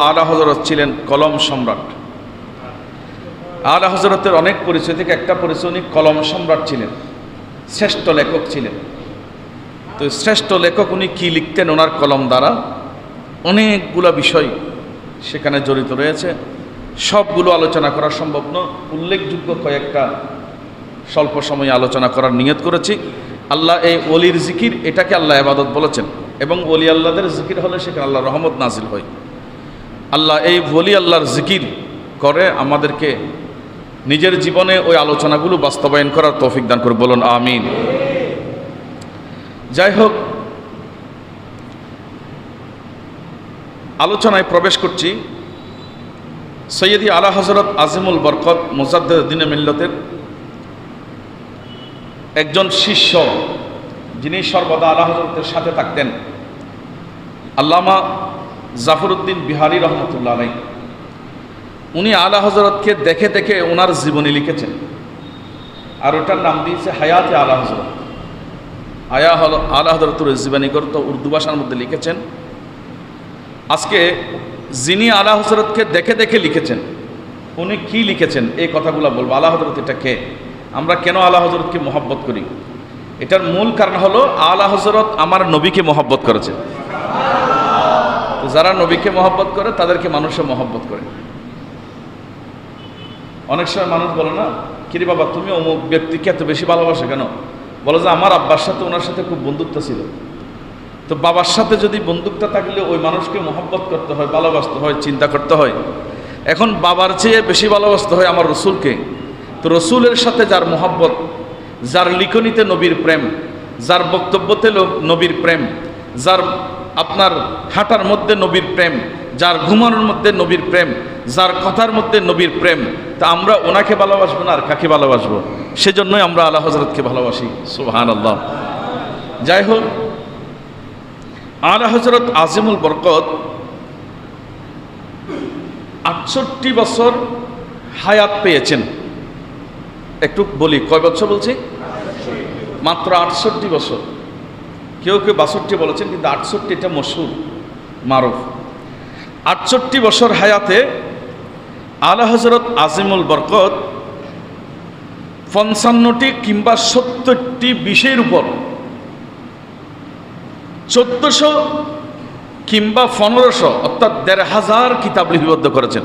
আলা হযরত ছিলেন কলম সম্রাট। আলা হযরতের অনেক পরিচয় থেকে একটা পরিচয়, উনি কলম সম্রাট ছিলেন, শ্রেষ্ঠ লেখক ছিলেন। তো শ্রেষ্ঠ লেখক উনি কি লিখতেন ওনার কলম দ্বারা, অনেকগুলো বিষয় সেখানে জড়িত রয়েছে। সবগুলো আলোচনা করা সম্ভব নয়, উল্লেখযোগ্য কয়েকটা স্বল্প সময়ে আলোচনা করার নিয়ত করেছি। আল্লাহ এই ওলির জিকির, এটাকে আল্লাহ ইবাদত বলেছেন, এবং ওলি আল্লাহদের জিকির হলে সেখানে আল্লাহ রহমত নাজিল হয়। আল্লাহ এই ওলি আল্লাহর জিকির করে আমাদেরকে নিজের জীবনে ওই আলোচনাগুলো বাস্তবায়ন করার তৌফিক দান করে, বলুন আমিন। যাই হোক, আলোচনায় প্রবেশ করছি। সৈয়দি আলা হযরত আজিমুল বরকত মুজাদ্দিদ দ্বীন মিল্লাতের একজন শিষ্য, যিনি সর্বদা আলা হযরতের সাথে থাকতেন, আল্লামা জাফরউদ্দিন বিহারী রহমতুল্লাহ আলাইহি। উনি আলা হযরতকে দেখে দেখে ওনার জীবনী লিখেছেন, আর ওটার নাম দিয়েছে হায়াতে আলা হযরত। আলা হযরতের জীবনী গ্রন্থ উর্দু ভাষার মধ্যে লিখেছেন। আজকে যিনি আলা হযরতকে দেখে দেখে লিখেছেন, উনি কি লিখেছেন এই কথাগুলো বলবো। আলা হযরত এটা কে, আমরা কেন আলা হযরতকে মহব্বত করি, এটার মূল কারণ হলো আলা হযরত আমার নবীকে মহব্বত করেছেন। তো যারা নবীকে মহব্বত করে তাদেরকে মানুষও মহব্বত করে। অনেক সময় মানুষ বলে না, কিরে বাবা তুমি অমুক ব্যক্তিকে এত বেশি ভালোবাসো কেন? বলে যে আমার আব্বার সাথে ওনার সাথে খুব বন্ধুত্ব ছিল। তো বাবার সাথে যদি বন্ধুত্ব থাকলে ওই মানুষকে মহব্বত করতে হয়, ভালোবাসতে হয়, চিন্তা করতে হয়। এখন বাবার চেয়ে বেশি ভালোবাসতে হয় আমার রসুলকে। তো রসুলের সাথে যার মহব্বত, যার লিখনিতে নবীর প্রেম, যার বক্তব্যতে নবীর প্রেম, যার আপনার হাঁটার মধ্যে নবীর প্রেম, যার ঘুমানোর মধ্যে নবীর প্রেম, যার কথার মধ্যে নবীর প্রেম, তা আমরা ওনাকে ভালোবাসবো না আর কাকে ভালোবাসবো? সেজন্যই আমরা আলা হযরতকে ভালোবাসি। সুবহানাল্লাহ। যাই হোক, আলা হযরত আজিমুল বরকত 68 বছর হায়াত পেয়েছেন। একটু বলি কয় বছর বলছি? মাত্র 68 বছর। কেউ কেউ 62 বলেছেন, কিন্তু 68 এটা মশহুর মারুফ। 68 বছর হায়াতে আলা হযরত আজিমুল বরকত 55টি কিংবা 70টি বিষয়ের উপর 1400 কিংবা 1500 অর্থাৎ 1500 কিতাব লিপিবদ্ধ করেছেন।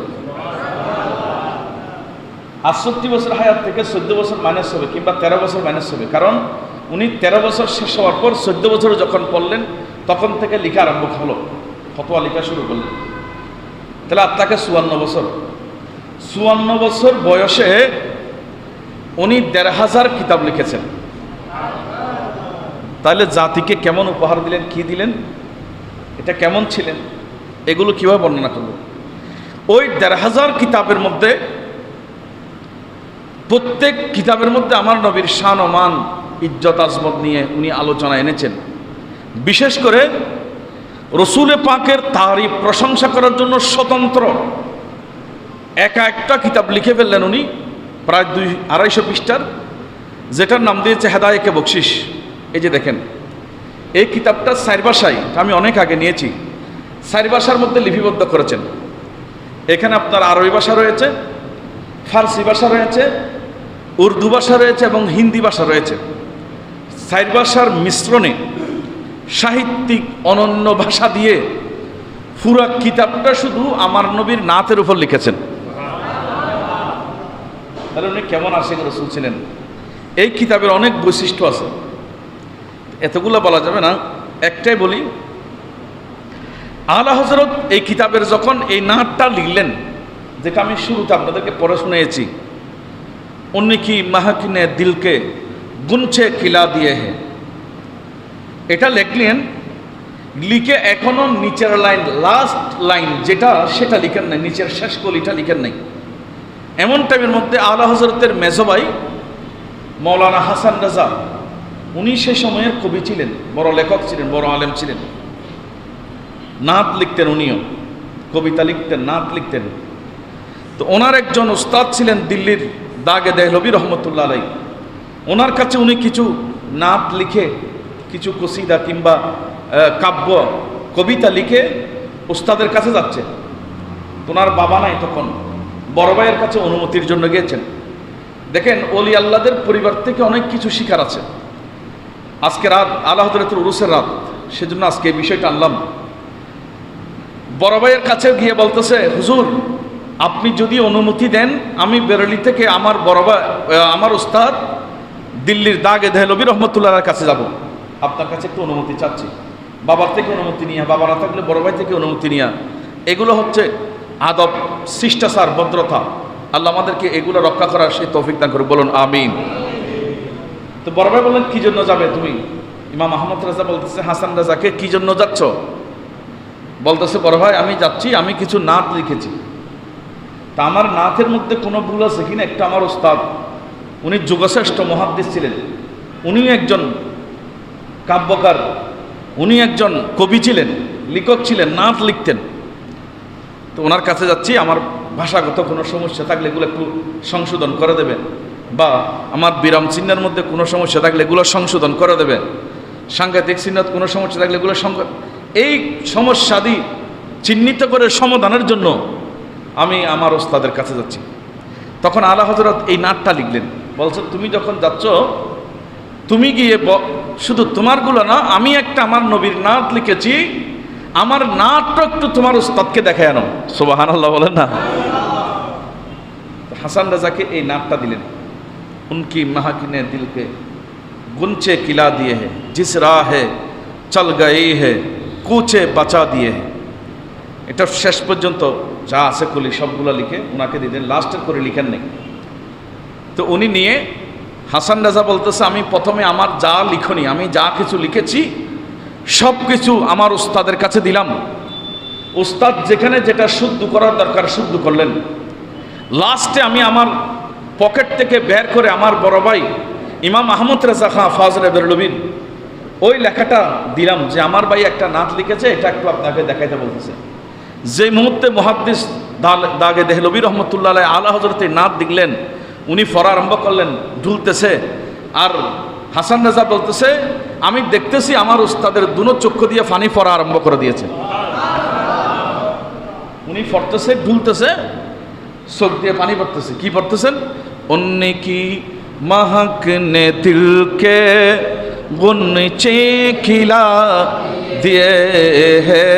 68 বছর হায়াত থেকে 14 বছর মাইনাস হবে, কিংবা 13 বছর মাইনাস হবে, কারণ উনি 13 বছর শেষ হওয়ার পর 14 বছর যখন পড়লেন তখন থেকে লেখা আরম্ভ হলো, ফতোয়া লেখা শুরু করলেন। তাহলে আপনাকে 54 বছর, 54 বছর বয়সে উনি 1500 কিতাব লিখেছেন। তাহলে জাতিকে কেমন উপহার দিলেন, কি দিলেন, এটা কেমন ছিলেন, এগুলো কিভাবে বর্ণনা করব? ওই 1500 কিতাবের মধ্যে প্রত্যেক কিতাবের মধ্যে আমার নবীর শান ও মান, ইজ্জত আজমত নিয়ে উনি আলোচনা এনেছেন। বিশেষ করে রসুলে পাকের তারিফ প্রশংসা করার জন্য স্বতন্ত্র একা একটা কিতাব লিখে ফেললেন উনি, প্রায় 200-250 পৃষ্ঠার, যেটার নাম দিয়েছে হেদায়েকে বকশিস। এই যে দেখেন, এই কিতাবটা 4 ভাষায়, আমি অনেক আগে নিয়েছি, 4 ভাষার মধ্যে লিপিবদ্ধ করেছেন। এখানে আপনার আরবি ভাষা রয়েছে, ফার্সি ভাষা রয়েছে, উর্দু ভাষা রয়েছে এবং হিন্দি ভাষা রয়েছে। 4 ভাষার মিশ্রণে সাহিত্যিক অনন্য ভাষা দিয়ে পুরা কিতাবটা শুধু আমার নবীর নাতের উপর লিখেছেন। তাহলে উনি কেমন আশিক রাসূল ছিলেন? এই কিতাবের অনেক বৈশিষ্ট্য আছে, এতগুলো বলা যাবে না, একটাই বলি। আলা হযরত এই কিতাবের যখন এই নাতটা লিখলেন, যেটা আমি শুরুতে আপনাদেরকে পড়ে শুনিয়েছি, উনি কি মাহাকিনে দিলকে গুনছে কিলা দিয়ে হে, এটা লিখলেন। লিখে এখনো নিচের লাইন, লাস্ট লাইন যেটা, সেটা লিখেন নাই, নিচের শেষ কলিটা লিখেন নাই। এমন টাইমের মধ্যে আলা হযরতের মেজো ভাই মৌলানা হাসান রাজা, উনি সে সময়ের কবি ছিলেন, বড় লেখক ছিলেন, বড় আলেম ছিলেন, নাত লিখতেন, উনিও কবিতা লিখতেন, নাত লিখতেন। তো ওনার একজন উস্তাদ ছিলেন দিল্লির দাগে দেহলভী রহমতুল্লাহ আলাইহি। ওনার কাছে উনি কিছু নাত লিখে, কিছু কসিদা কিংবা কাব্য কবিতা লিখে উস্তাদের কাছে যাচ্ছে। ওনার বাবা নাই তখন, বড় ভাইয়ের কাছে অনুমতির জন্য গিয়েছেন। দেখেন ওলি আল্লাহদের পরিবার থেকে অনেক কিছু শিখার আছে। আজকে রাত আলা হযরতের উরুসের রাত, সেজন্য আজকে এই বিষয়টা আনলাম। বড় ভাইয়ের কাছে গিয়ে বলতেছে, হুজুর আপনি যদি অনুমতি দেন আমি বেরেলি থেকে আমার বড় ভাই আমার উস্তাদ দিল্লির দাগে দেহলভী রহমতুল্লাহর কাছে যাব, আপনার কাছে একটু অনুমতি চাচ্ছি। বাবার থেকে অনুমতি নিয়ে, বাবা না থাকলে বড় ভাই থেকে অনুমতি নিয়ে, এগুলো হচ্ছে আদব, শিষ্টাচার, ভদ্রতা। আল্লাহ আমাদেরকে এগুলো রক্ষা করার সেই তৌফিক দান করে, বলুন আমিন। তো বড় ভাই বললেন, কি জন্য যাবে তুমি? ইমাম আহমদ রাজা বলতেছে, হাসান রাজাকে কি জন্য যাচ্ছ? বলতেছে, বড় ভাই আমি যাচ্ছি, আমি কিছু নাত লিখেছি, তা আমার নাথের মধ্যে কোনো ভুল আছে কিনা একটা আমার উস্তাদ, উনি যুগশ্রেষ্ঠ মুহাদ্দিস ছিলেন, উনি একজন কাব্যকার, উনি একজন কবি ছিলেন, লেখক ছিলেন, নাত লিখতেন। তো ওনার কাছে যাচ্ছি, আমার ভাষাগত কোনো সমস্যা থাকলে এগুলো একটু সংশোধন করে দেবেন, বা আমার বিরাম চিহ্নের মধ্যে কোনো সমস্যা থাকলে এগুলো সংশোধন করে দেবেন, সাংঘাতিক চিহ্নত কোনো সমস্যা থাকলে এগুলো এই সমস্যাদি চিহ্নিত করে সমাধানের জন্য আমি আমার ওস্তাদের কাছে যাচ্ছি। তখন আলা হযরত এই নাটটা লিখলেন, বলছেন তুমি যখন যাচ্ছ তুমি গিয়ে শুধু তোমারগুলো না, আমি একটা আমার নবীর নাট লিখেছি, আমার নাটটা একটু তোমার উস্তাদকে দেখায় আনো। সুবহানাল্লাহ বলেন না। হাসান রাজাকে এই নাটটা দিলেন, উনকি মাহকিনে দিলকে গুনচে কিলা দিয়ে হে, জিস রাহে চল গই হে কুচে বাঁচা দিয়ে হে। এটা শেষ পর্যন্ত যা আছে কলি সবগুলো লিখে ওনাকে দিলেন, লাস্টের করে লিখেন নেই। তো উনি নিয়ে হাসান রাজা বলতেছে, আমি প্রথমে আমার যা লিখনি, আমি যা কিছু লিখেছি সব কিছু আমার উস্তাদের কাছে দিলাম। উস্তাদ যেখানে যেটা শুদ্ধ করার দরকার শুদ্ধ করলেন। লাস্টে আমি আমার পকেট থেকে বের করে আমার বড় ভাই ইমাম আহমদ রেজা খাঁ ফাজলে বেরলভীর ওই লেখাটা দিলাম, যে আমার ভাই একটা নাত লিখেছে, এটা একটু আপনাকে দেখাইতে বলতেছে। যে মুহূর্তে মুহাদ্দিস দাগে দেহলভী রহমতুল্লাহ আলা হযরতের নাত দেখলেন, উনি পড়া আরম্ভ করলেন, ঢুলতেছে। আর হাসান রাজা বলতেছে, আমি দেখতেছি আমার উস্তাদের দুনো চক্ষু দিয়ে পানি পড়া আরম্ভ করে দিয়েছে। উনি পড়তেছে, ঢুলতেছে, চোখ দিয়ে পানি পড়তেছে। কি পড়তেছেন? অন্যে কি महकने दिल के गुनचे खिला दिए है,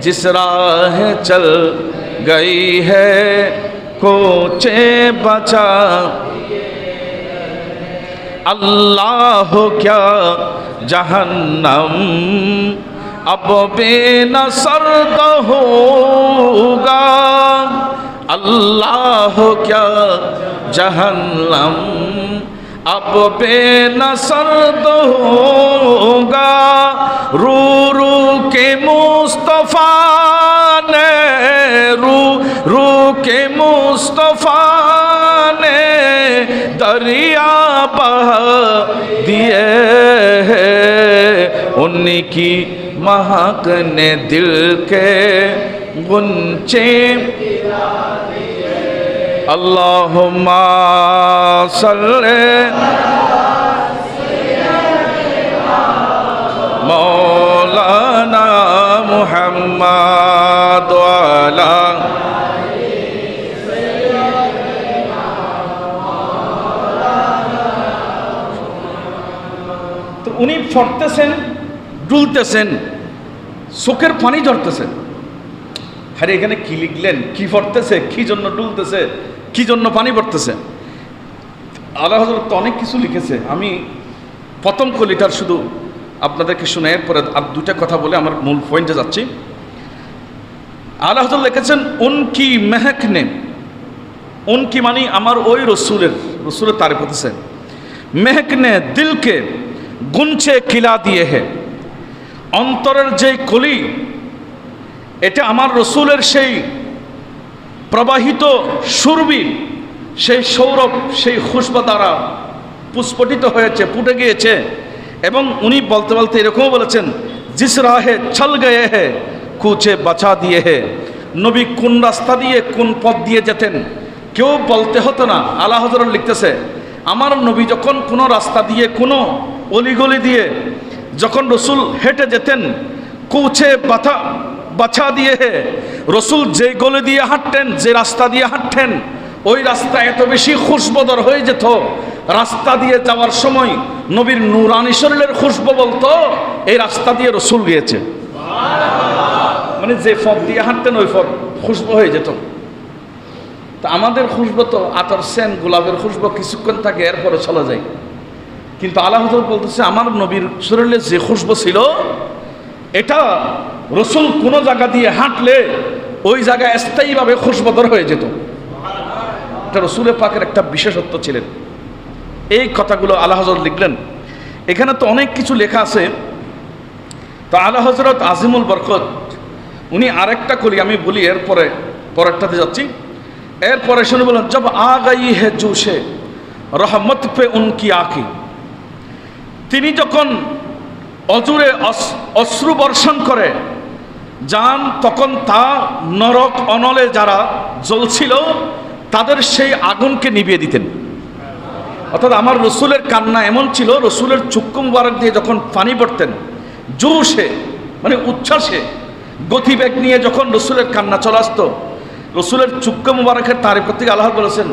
जिस राह चल गई है कोचे बचा। अल्लाह क्या जहन्नम अब बेनसर्द होगा, अल्लाह क्या जहन्नम अब बेनसर्द होगा। रू रू के मुस्तफ़ा ने, रू रू के मुस्तफ़ा ने दरिया बहा दिए हैं, उनकी महक ने दिल के गुंचे। अल्लाहुम्मा सल्ले मौलाना मुहम्मद वाला। তো উনি পড়তেছেন, ডুলতেছেন, চোখের পানি ঝরতেছে। আরে এখানে কি লিখলেন, কি পড়তেছে, কি জন্য ডুলতেছে, কি জন্য পানি পড়তেছে? আলা হযরত তো অনেক কিছু লিখেছে, আমি প্রথম কলিটার শুধু আপনাদেরকে শুনে এরপরে আর দুটা কথা বলে আমার মূল পয়েন্টে যাচ্ছি। আলা হযরত লিখেছেন, উনকি মেহক নে, উনকি মানে আমার ওই রসুলের তারিফ হতেছে, মেহক নে দিলকে গুনছে কিলা দিয়ে হে, অন্তরের যে কলি, এটা আমার রসুলের সেই প্রবাহিত সুরবি, সেই সৌরভ, সেই খুশবা দ্বারা পুষ্পটিত হয়েছে, ফুটে গিয়েছে। এবং উনি বলতে বলতে এরকমও বলেছেন, জিস রাহে চল গয়ে হে কুচে বাঁচা দিয়ে হে। নবী কোন রাস্তা দিয়ে কোন পথ দিয়ে যেতেন কেউ বলতে হতো না। আলা হযরত লিখতেছে, আমার নবী যখন কোনো রাস্তা দিয়ে, কোনো অলিগলি দিয়ে যখন রসুল হেঁটে যেতেন, কুচে বাছা দিয়ে হে। রসুল যে গলে দিয়ে হাঁটতেন, যে রাস্তা দিয়ে হাঁটতেন, ওই রাস্তা এত বেশি খুশবুদার হয়ে যেত, রাস্তা দিয়ে যাওয়ার সময় নবীর নূরানি শরীরের খুশবু বলতো এই রাস্তা দিয়ে রসুল গিয়েছে। মানে যে পথ দিয়ে হাঁটতেন ওই পথ খুশবু হয়ে যেত। তা আমাদের খুশবু তো আতর সেন গোলাপের খুশবু কিছুক্ষণ থাকে, এরপরে চলে যায়। কিন্তু আল্লাহ হযরত বলতেছে আমার নবীর শরীরে যে খুশবু ছিল, এটা রসুল কোনো জায়গা দিয়ে হাঁটলে ওই জায়গা স্থায়ীভাবে খুশবুদার হয়ে যেত। এটা রসুলের পাকের একটা বিশেষত্ব ছিলেন। এই কথাগুলো আল্লাহ হযরত লিখলেন। এখানে তো অনেক কিছু লেখা আছে। তো আল্লাহ হযরত আজিমুল বরকত উনি আরেকটা কলি আমি বলি, এরপরে পরেরটাতে যাচ্ছি। এরপরে শুনে বলেন, জব আ গাই হে জোশে রহমত পে উনকি আঁকি। তিনি যখন অজুরে অশ্রু বর্ষণ করে যান, তখন তা নরক অনলে যারা জ্বলছিল তাদের সেই আগুনকে নিভিয়ে দিতেন। অর্থাৎ আমার রসুলের কান্না এমন ছিল, রসুলের চক্ষু মুবারক দিয়ে যখন পানি পড়তেন, জোশে মানে উচ্ছ্বাসে গতিবেগ নিয়ে যখন রসুলের কান্না চলে আসতো, রসুলের চক্ষু মুবারকের তারিফ করতে গিয়ে আল্লাহ বলেছেন,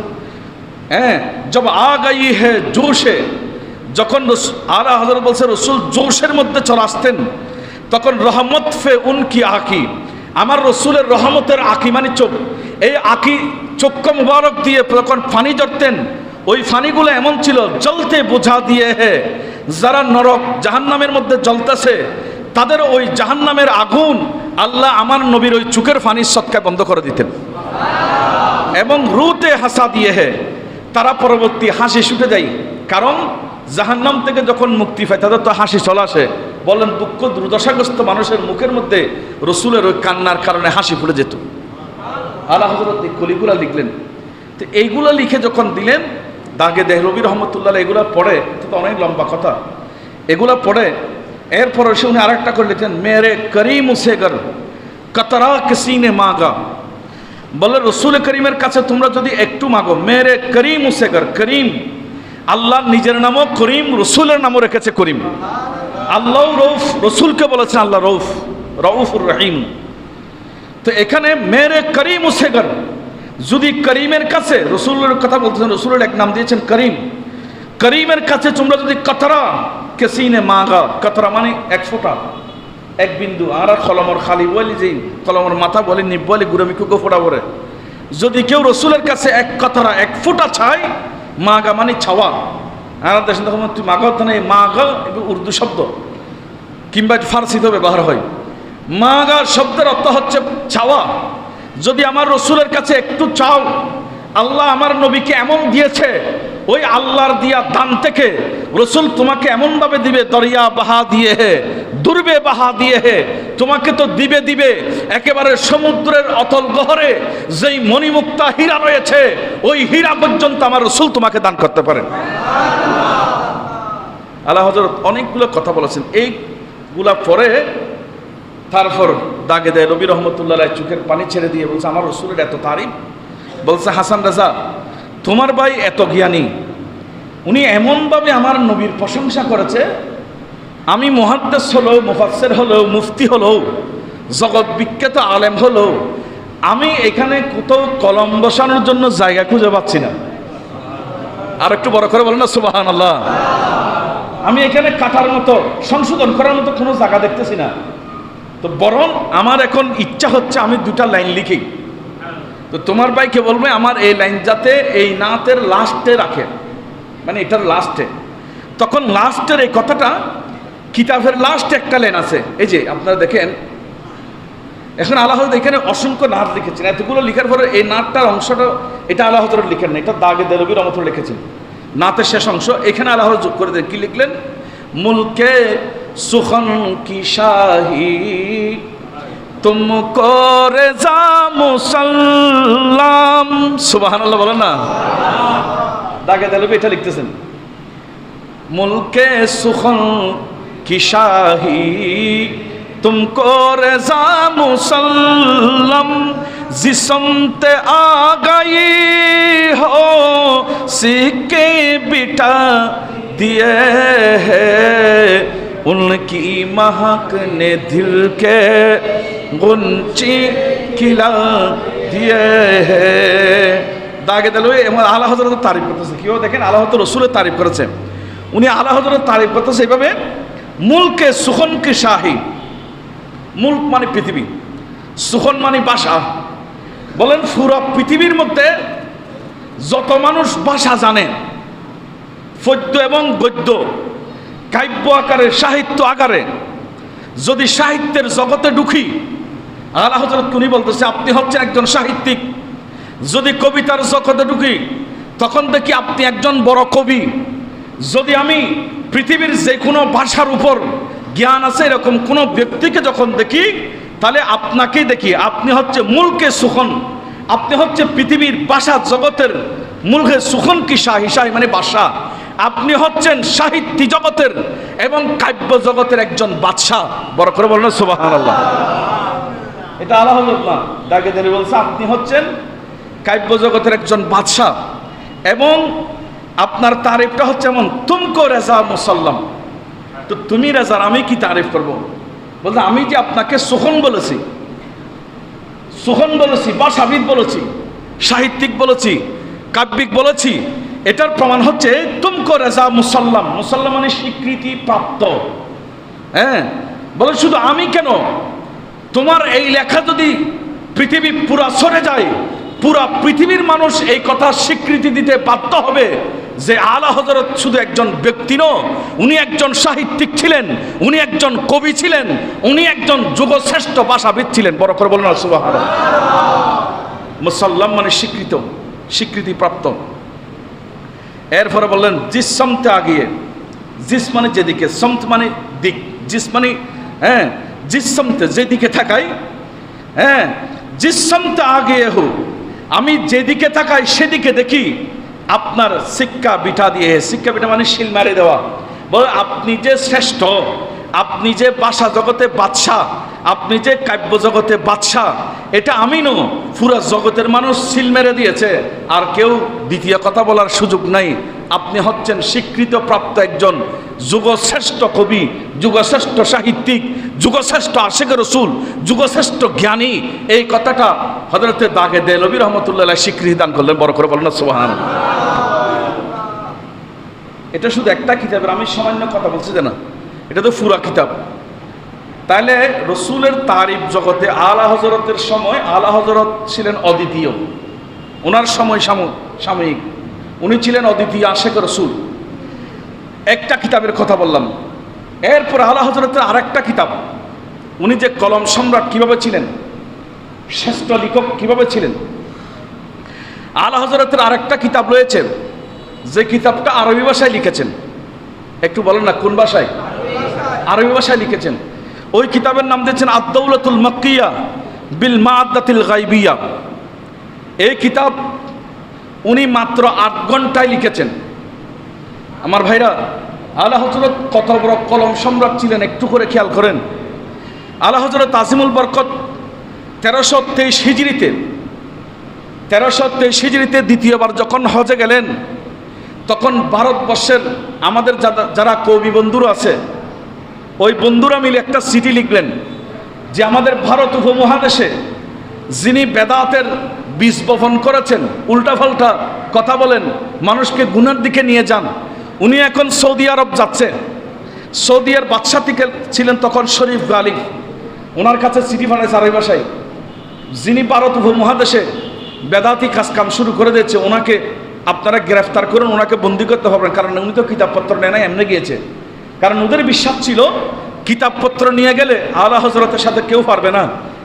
হ্যাঁ, জব আ গাই হে জোশে, যখন আলা হযরত বলছে রসুল জোশের মধ্যে চলে আসতেন, তখন রহমত ফে উনকি আঁকি, আমার রসুলের রহমতের আঁকি মানে চোখ, এই আঁকি চক্ষু মুবারক দিয়ে যখন পানি ঝরতেন, ওই পানিগুলো এমন ছিল জ্বলতে বোঝা দিয়ে হে, যারা নরক জাহান্নামের মধ্যে জ্বলতেছে তাদের ওই জাহান্নামের আগুন আল্লাহ আমার নবীর ওই চোখের পানির সৎকায় বন্ধ করে দিতেন। এবং রুতে হাসা দিয়ে হে, তারা পরবর্তী হাসি ছুটে যায়। কারণ জাহান্নাম থেকে যখন মুক্তি পায় তাদের তো হাসি চলে আসে। বলেন, দুঃখ দুর্দশাগ্রস্ত মানুষের মুখের মধ্যে রসুলের ওই কান্নার কারণে হাসি ফুটে যেত। আল্লাহ হযরত এই কলিগুলা লিখলেন। তো এইগুলা লিখে যখন দিলেন দাগে দেহলভী রহমতুল্লাহ, এগুলা পড়ে, তো অনেক লম্বা কথা, এগুলা পড়ে এরপরে সে উনি আরেকটা করে লিখলেন, মেরে করিম উসেগর কতরা কিসিনে মাগা। বলে রসুল করিমের কাছে তোমরা যদি একটু মাগো, মেরে করিম উসেগর, করিম আল্লাহ নিজের নামও করিম, রসুলের নামও রেখেছে করিম। আল্লাহ রৌফ, রসুলকে বলেছেন আল্লাহ রৌফ, রউফুর রহিম। তো এখানে মেরে করিম উসেগর, যদি করিমের কাছে, রসুলের কথা বলতেছেন, রসুলের এক নাম দিয়েছেন করিম, করিমের কাছে তোমরা যদি কতরা কেসিনে মাগা, কতরা মানে এক ফোঁটা, এক বিন্দু, আর কলমর খালি বলি, যে কলমর মাথা বলি নিব বলি গুরমিকুকে ফোটা পড়ে, যদি কেউ রসুলের কাছে এক কতরা এক ফোঁটা চায়, মাগা মানে ছাওয়া। আর দেশে তখন তুই মাগা হতো না, এই মাগা উর্দু শব্দ কিংবা ফার্সিতেও ব্যবহার হয়। মাগা শব্দের অর্থ হচ্ছে ছাওয়া। যদি আমার রসুলের কাছে একটু চাও, আল্লাহ আমার নবীকে এমন দিয়েছে, ওই আল্লাহর দিয়া দান থেকে রসুল তোমাকে এমনভাবে দিবে, দরিয়া বাহা দিয়ে হে, দুর্বে বাহা দিয়ে হে, তোমাকে তো দিবে দিবে একেবারে সমুদ্রের অতল গহরে যেই মণিমুক্তা হীরা রয়েছে, ওই হীরা পর্যন্ত আমার রসুল তোমাকে দান করতে পারেন। আল্লাহ হযরত অনেকগুলো কথা বলেছেন। এইগুলা পরে তারপর দাগে দেয় নবী রহমতুল্লাহ চোখের পানি ছেড়ে দিয়ে বলছে, আমার রসুলের এত তারিফ। বলছে, হাসান রাজা তোমার ভাই এত জ্ঞানী, উনি এমনভাবে আমার নবীর প্রশংসা করেছে, আমি মুহাদ্দিস হলেও, মুফাসসির হলেও, মুফতি হলেও, জগৎ বিখ্যাত আলেম হলেও, আমি এখানে কোথাও কলম বসানোর জন্য জায়গা খুঁজে পাচ্ছি না। আর একটু বড় করে বলেন না সুবহানাল্লাহ। আমি এখানে কাটার মতো, সংশোধন করার মতো কোনো জায়গা দেখতেছি না। তো বরং আমার এখন ইচ্ছা হচ্ছে আমি দুটা লাইন লিখি। তো তোমার ভাইকে বলবে আমার এই লাইন যাতে এই নাতের লাস্টে রাখে, মানে এটার লাস্টে। তখন লাস্টের এই কথাটা কিতাবের লাস্টে একটা লাইন আছে, এই যে আপনারা দেখেন এখন আল্লাহ এখানে অসংখ্য নাত লিখেছেন। এতগুলো লিখার পরে এই নাতটার অংশটা এটা আল্লাহ লিখেন না, এটা দাগে দেলবীর রহমত লিখেছেন। নাতের শেষ অংশ এখানে আল্লাহ যোগ করে দেন, কি লিখলেন? মুলকে সুখন কি শাহী তুমকো রেজা মুসাল্লাম। সুবহানাল্লাহ বলেন না। দাগে দেলবী এটা লিখতেছেন, মুলকে সুখন কি শাহী तुमको रज़ा मुसल्लम जिस्मते आ गई हो सिक्के बिठा दिए हैं उनकी महक ने दिल के গুনচি কিলা দিয়ে হে দাগে দিল। এবং আলা হযরতের তারিফ করতেছে, কেউ দেখেন আলা হযরত রসুলের তারিফ করেছে, উনি আলা হযরতের তারিফ করতেছে এইভাবে, মুলকে সুখন কি শাহী, মুলক মানে পৃথিবী, সুখন মানে ভাষা। বলেন পুরো পৃথিবীর মধ্যে যত মানুষ ভাষা জানে, পদ্য এবং গদ্য, কাব্য আকারে, সাহিত্য আকারে, যদি সাহিত্যের জগতে ঢুকি, আলা হযরত উনি বলতেছে আপনি হচ্ছেন একজন সাহিত্যিক। যদি কবিতার জগতে ঢুকি, তখন দেখি আপনি একজন বড় কবি। যদি আমি পৃথিবীর যে কোনো ভাষার উপর জ্ঞান আছে এরকম কোনো ব্যক্তিকে যখন দেখি, তাহলে আপনাকেই দেখি আপনি হচ্ছে মুলকে সুখন, আপনি হচ্ছে পৃথিবীর ভাষা জগতের মুলকে সুখন কি শাহী, শাহী মানে ভাষা, আপনি হচ্ছেন সাহিত্য জগতের এবং কাব্য জগতের একজন বাদশাহ। বড় করে বলেন সুবহানাল্লাহ। এটা আলা হযরত না, দাগে ধরে বলছে আপনি হচ্ছেন কাব্য জগতের একজন বাদশাহ। এবং আপনার তারিফটা হচ্ছে এমন, তুমকো রেজা মুসাল্লাম, তো তুমি রেজার আমি কি তারিফ করব? বলতে আমি যে আপনাকে সুখন বলেছি, সুখন বলেছি, ভাষাবিদ বলেছি, সাহিত্যিক বলেছি, কাব্যিক বলেছি, এটার প্রমাণ হচ্ছে তুমকো রেজা মুসাল্লাম, মুসাল্লাম মানে স্বীকৃতি প্রাপ্ত। হ্যাঁ, বলে শুধু আমি কেন, তোমার এই লেখা যদি পৃথিবী পুরা সরে যায়, পুরা পৃথিবীর মানুষ এই কথা স্বীকৃতি দিতে বাধ্য হবে যে আলা হযরত শুধু একজন ব্যক্তি নন, উনি একজন সাহিত্যিক ছিলেন, উনি একজন কবি ছিলেন, উনি একজন যুগশ্রেষ্ঠ ভাষাবিদ ছিলেন। বড় করে বলেন সুবহানাল্লাহ। মুসাল্লাম মানে স্বীকৃত, স্বীকৃতিপ্রাপ্ত। এরপরে বললেন জিস সমতে আগিয়ে, জিস মানে যেদিকে, সমত মানে দিক, জিস মানে হ্যাঁ জিস সমতে যেদিকে থাকাই, হ্যাঁ জিস সমতে আগিয়ে হো, আমি যেদিকে তাকাই সেদিকে দেখি আপনার শিক্ষা বিঠা দিয়ে, শিক্ষা বিঠা মানে শিল মারে দেওয়া। বলে আপনি যে শ্রেষ্ঠ, আপনি যে ভাষা জগতে বাদশাহ, আপনি যে কাব্য জগতে বাদশাহ, এটা আমি নই, পুরো জগতের মানুষ শিল মেরে দিয়েছে, আর কেউ দ্বিতীয় কথা বলার সুযোগ নাই। আপনি হচ্ছেন স্বীকৃত প্রাপ্ত একজন যুগশ্রেষ্ঠ কবি, যুগশ্রেষ্ঠ সাহিত্যিক, যুগশ্রেষ্ঠ আশিকে রসুল, যুগশ্রেষ্ঠ জ্ঞানী। এই কথাটা হযরতে দাগে দেলভী রহমতুল্লাহ আলাইহি স্বীকৃতি দান করলেন। বড় করে বলেন সুবহানাল্লাহ। এটা শুধু একটা কিতাবের, আমি সামান্য কথা বলছি না, এটা তো পুরা কিতাব। তাহলে রসুলের তারিফ জগতে আলা হযরতের সময়, আলা হযরত ছিলেন অদ্বিতীয়, ওনার সময় সাময়িক, উনি ছিলেন অদ্বিতীয় আশিকে রসুল। একটা কিতাবের কথা বললাম। এরপর আলা হযরতের আরেকটা কিতাব, উনি যে কলম সম্রাট কিভাবে ছিলেন, শ্রেষ্ঠ লেখক কিভাবে ছিলেন। আলা হযরতের আরেকটা কিতাব রয়েছে, যে কিতাবটা আরবি ভাষায় লিখেছেন। একটু বলেন না কোন ভাষায়? আরবি ভাষায় লিখেছেন। ওই কিতাবের নাম দিয়েছেন আদ-দাওলাতুল মাক্কিয়া বিল মাআদাতিল গায়বিয়া। এই কিতাব উনি মাত্র 8 ঘন্টায় লিখেছেন। আমার ভাইরা, আলা হযরত কত বড় কলম সম্রাট ছিলেন একটু করে খেয়াল করেন। আলা হযরত আজিমুল বরকত 1323 হিজরিতে, 1323 হিজরিতে দ্বিতীয়বার যখন হজে গেলেন, তখন ভারতবর্ষের আমাদের যারা কবি বন্ধুরা আছে, ওই বন্ধুরা মিলে একটা চিঠি লিখলেন যে আমাদের ভারত উপমহাদেশে যিনি বেদাতের বীজ বপন করেছেন, উল্টাপাল্টা কথা বলেন, মানুষকে গুনার দিকে নিয়ে যান, উনি এখন সৌদি আরব যাচ্ছে। সৌদিয়ার বাদশাহ ছিলেন তখন শরীফ গালিব, ওনার কাছে চিঠি পাঠাইছে আরবি ভাষায়, যিনি ভারত উপমহাদেশে বেদাতি কাজকাম শুরু করে দিয়েছে, ওনাকে আপনারা গ্রেফতার করুন, ওনাকে বন্দি করতে পারবেন, কারণ উনি তো কিতাবপত্র নেয় নাই, এমনি গিয়েছে। কারণ ওদের বিশ্বাস ছিল কিতাবপত্র নিয়ে গেলে আলা হযরতের সাথে কেউ পারবে না।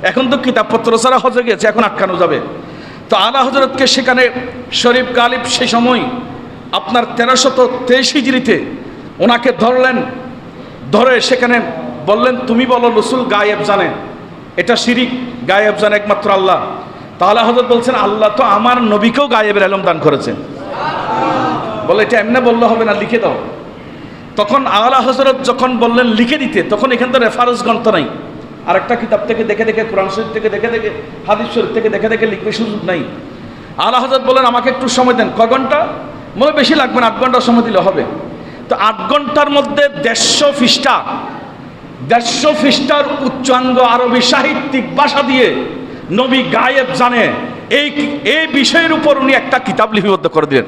এখন তো কিতাবপত্র ছাড়া হজে গেছে, এখন আটকানো যাবে। তো আলা হযরতকে সেখানে শরীফ গালিব সেই সময় আপনার 1323 হিজরিতে ওনাকে ধরলেন, ধরে সেখানে বললেন তুমি বলো রসুল গায়েব জানে, এটা শিরিক, গায়েব জানে একমাত্র আল্লাহ। তাহলে হযরত বলছেন আল্লাহ তো আমার নবীকেও গায়েবের ইলম দান করেছেন। বলে এটা এমনি বললে হবে না, লিখে দাও। তখন আলা হযরত যখন বললেন লিখে দিতে, তখন এখান তো রেফারেন্স গ্রন্থ নাই, আরেকটা কিতাব থেকে দেখে দেখে, কোরআন শরীফ থেকে দেখে দেখে, হাদিস শরীফ থেকে দেখে দেখে লিখবে সুযোগ নাই। আলা হযরত বলেন আমাকে একটু সময় দেন। কয় ঘন্টা? মনে বেশি লাগবে না, 8 ঘন্টা সময় দিলে হবে। তো 8 ঘন্টার মধ্যে 150 পৃষ্ঠা, 150 পৃষ্ঠার উচ্চাঙ্গ আরবি সাহিত্যিক ভাষা দিয়ে নবী গায়েব জানে, এই বিষয়ের উপর উনি একটা কিতাব লিপিবদ্ধ করে দিলেন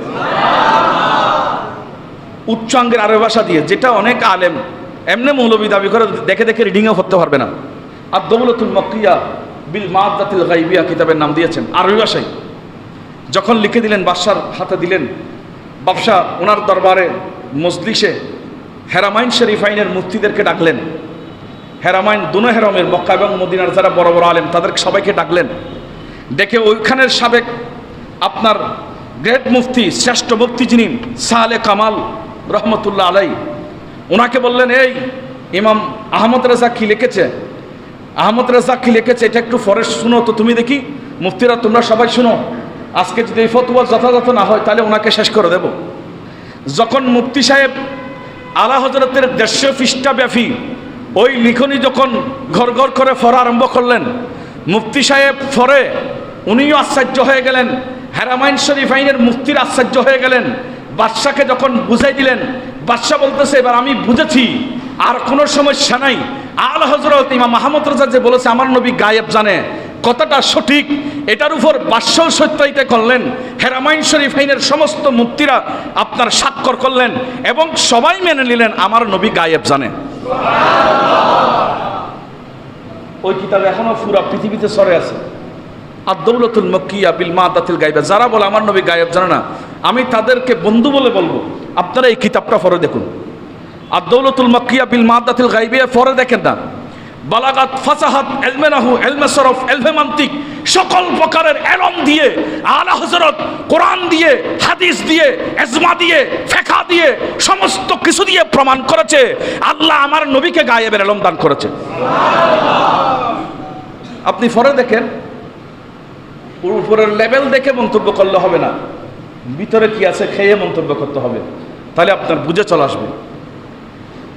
উচ্চাঙ্গের আরবি ভাষা দিয়ে, যেটা অনেক আলেম এমনি মৌলবী দাবি করে দেখে দেখে রিডিংও করতে পারবে না। আর দৌলতুল মক্কিয়া বিল মাদাতিল গাইবিয়া কিতাবের নাম দিয়েছেন আরবি ভাষায়। যখন লিখে দিলেন, বাদশার হাতে দিলেন, বাদশা ওনার দরবারে মজলিসে হেরামাইন শরীফাইনের মুফতিদেরকে ডাকলেন। হেরামাইন দুনো হেরমের, মক্কা এবং মদিনার যারা বড় বড় আলেম তাদের সবাইকে ডাকলেন। ডেকে ওইখানের সাবেক আপনার গ্রেট মুফতি, শ্রেষ্ঠ মুফতি যিনি সালে কামাল রহমতুল্লাহ আলাই, ওনাকে বললেন, এই ইমাম আহমদ রেজা কি লিখেছে, আহমদ রেজা কি লিখেছে এটা একটু ফরেস্ট শুনো তো তুমি দেখি। মুফতিরা তোমরা সবাই শুনো, আজকে যদি এই ফতোয়া যথাযথ না হয় তাহলে ওনাকে শেষ করে দেব। যখন মুফতি সাহেব আলা হজরতের 150 পৃষ্ঠা ব্যাপী ওই লিখনি যখন ঘর ঘর করে পড়া আরম্ভ করলেন, মুফতি সাহেব পড়ে উনিও আশ্চর্য হয়ে গেলেন, হেরামাইন শরীফাইনের মুফতির আশ্চর্য হয়ে গেলেন। বাদশাকে যখন বুঝাই দিলেন, বাদশা বলতেছে, এবার আমি বুঝেছি, আর কোনো সমস্যা নাই। আলা হজরত ইমাম আহমদ রেজা যে বলেছে আমার নবী গায়েব জানে, কথাটা সঠিক, এটার উপর বাদশাও সত্যায়িত করলেন। হেরামাইন শরীফাইনের সমস্ত মুফতিরা আপনার স্বাক্ষর করলেন এবং সবাই মেনে নিলেন আমার নবী গায়েব জানে। ওই কিতাব এখনো পুরা পৃথিবীতে ছড়ে আছে, আর দৌলতুল মক্কিয়া বিল মাদাতিল গাইবা। যারা বলে আমার নবী গায়েব জানে না, আমি তাদেরকে বন্ধু বলে বলবো, আপনারা এই কিতাবটা পড়ে দেখুন। আর দৌলতুল মক্কিয়া বিল মাদাতিল গাইবিয়া পড়ে দেখেন না, বালাগাত, ফাসাহাত, ইলমে নাহু, ইলমে সরফ, ইলমে মান্তিক, সকল প্রকারের ইলম দিয়ে আলা হযরত কোরআন দিয়ে, হাদিস দিয়ে, ইজমা দিয়ে, ফিকহ দিয়ে, সমস্ত কিছু দিয়ে প্রমাণ করেছে আল্লাহ আমার নবীকে গায়েবের ইলম দান করেছে। আপনি পড়ে দেখেন, উপরের লেভেল দেখে মন্তব্য করলে হবে না, ভিতরে কি আছে খেয়ে মন্তব্য করতে হবে, তাহলে আপনার বুঝে চলে আসবে।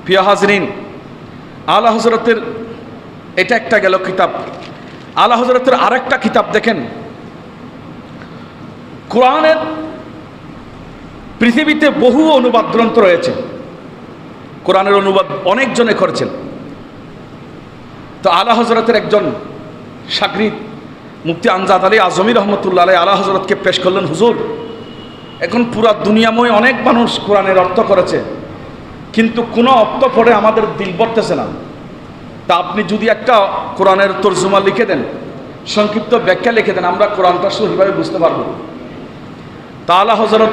প্রিয় হাজরিন, আলা হযরতের এটা একটা গেল কিতাব। আলা হযরতের আরেকটা কিতাব দেখেন, কোরআনের পৃথিবীতে বহু অনুবাদ গ্রন্থ রয়েছে, কোরআনের অনুবাদ অনেকজনে করেছেন। তো আলা হযরতের একজন শাগরিদ মুফতি আমজাদ আলী আজমি রহমতুল্লাহ আলাইহি আলা হযরতকে পেশ করলেন, হুজুর এখন পুরা দুনিয়াময় অনেক মানুষ কোরআনের অর্থ করেছে, কিন্তু কোনো অর্থ পড়ে আমাদের দিল ভরতেছে না। তা আপনি যদি একটা কোরআনের তরজমা লিখে দেন, সংক্ষিপ্ত ব্যাখ্যা লিখে দেন, আমরা কোরআনটা সহিভাবে বুঝতে পারবো। তা আলা হযরত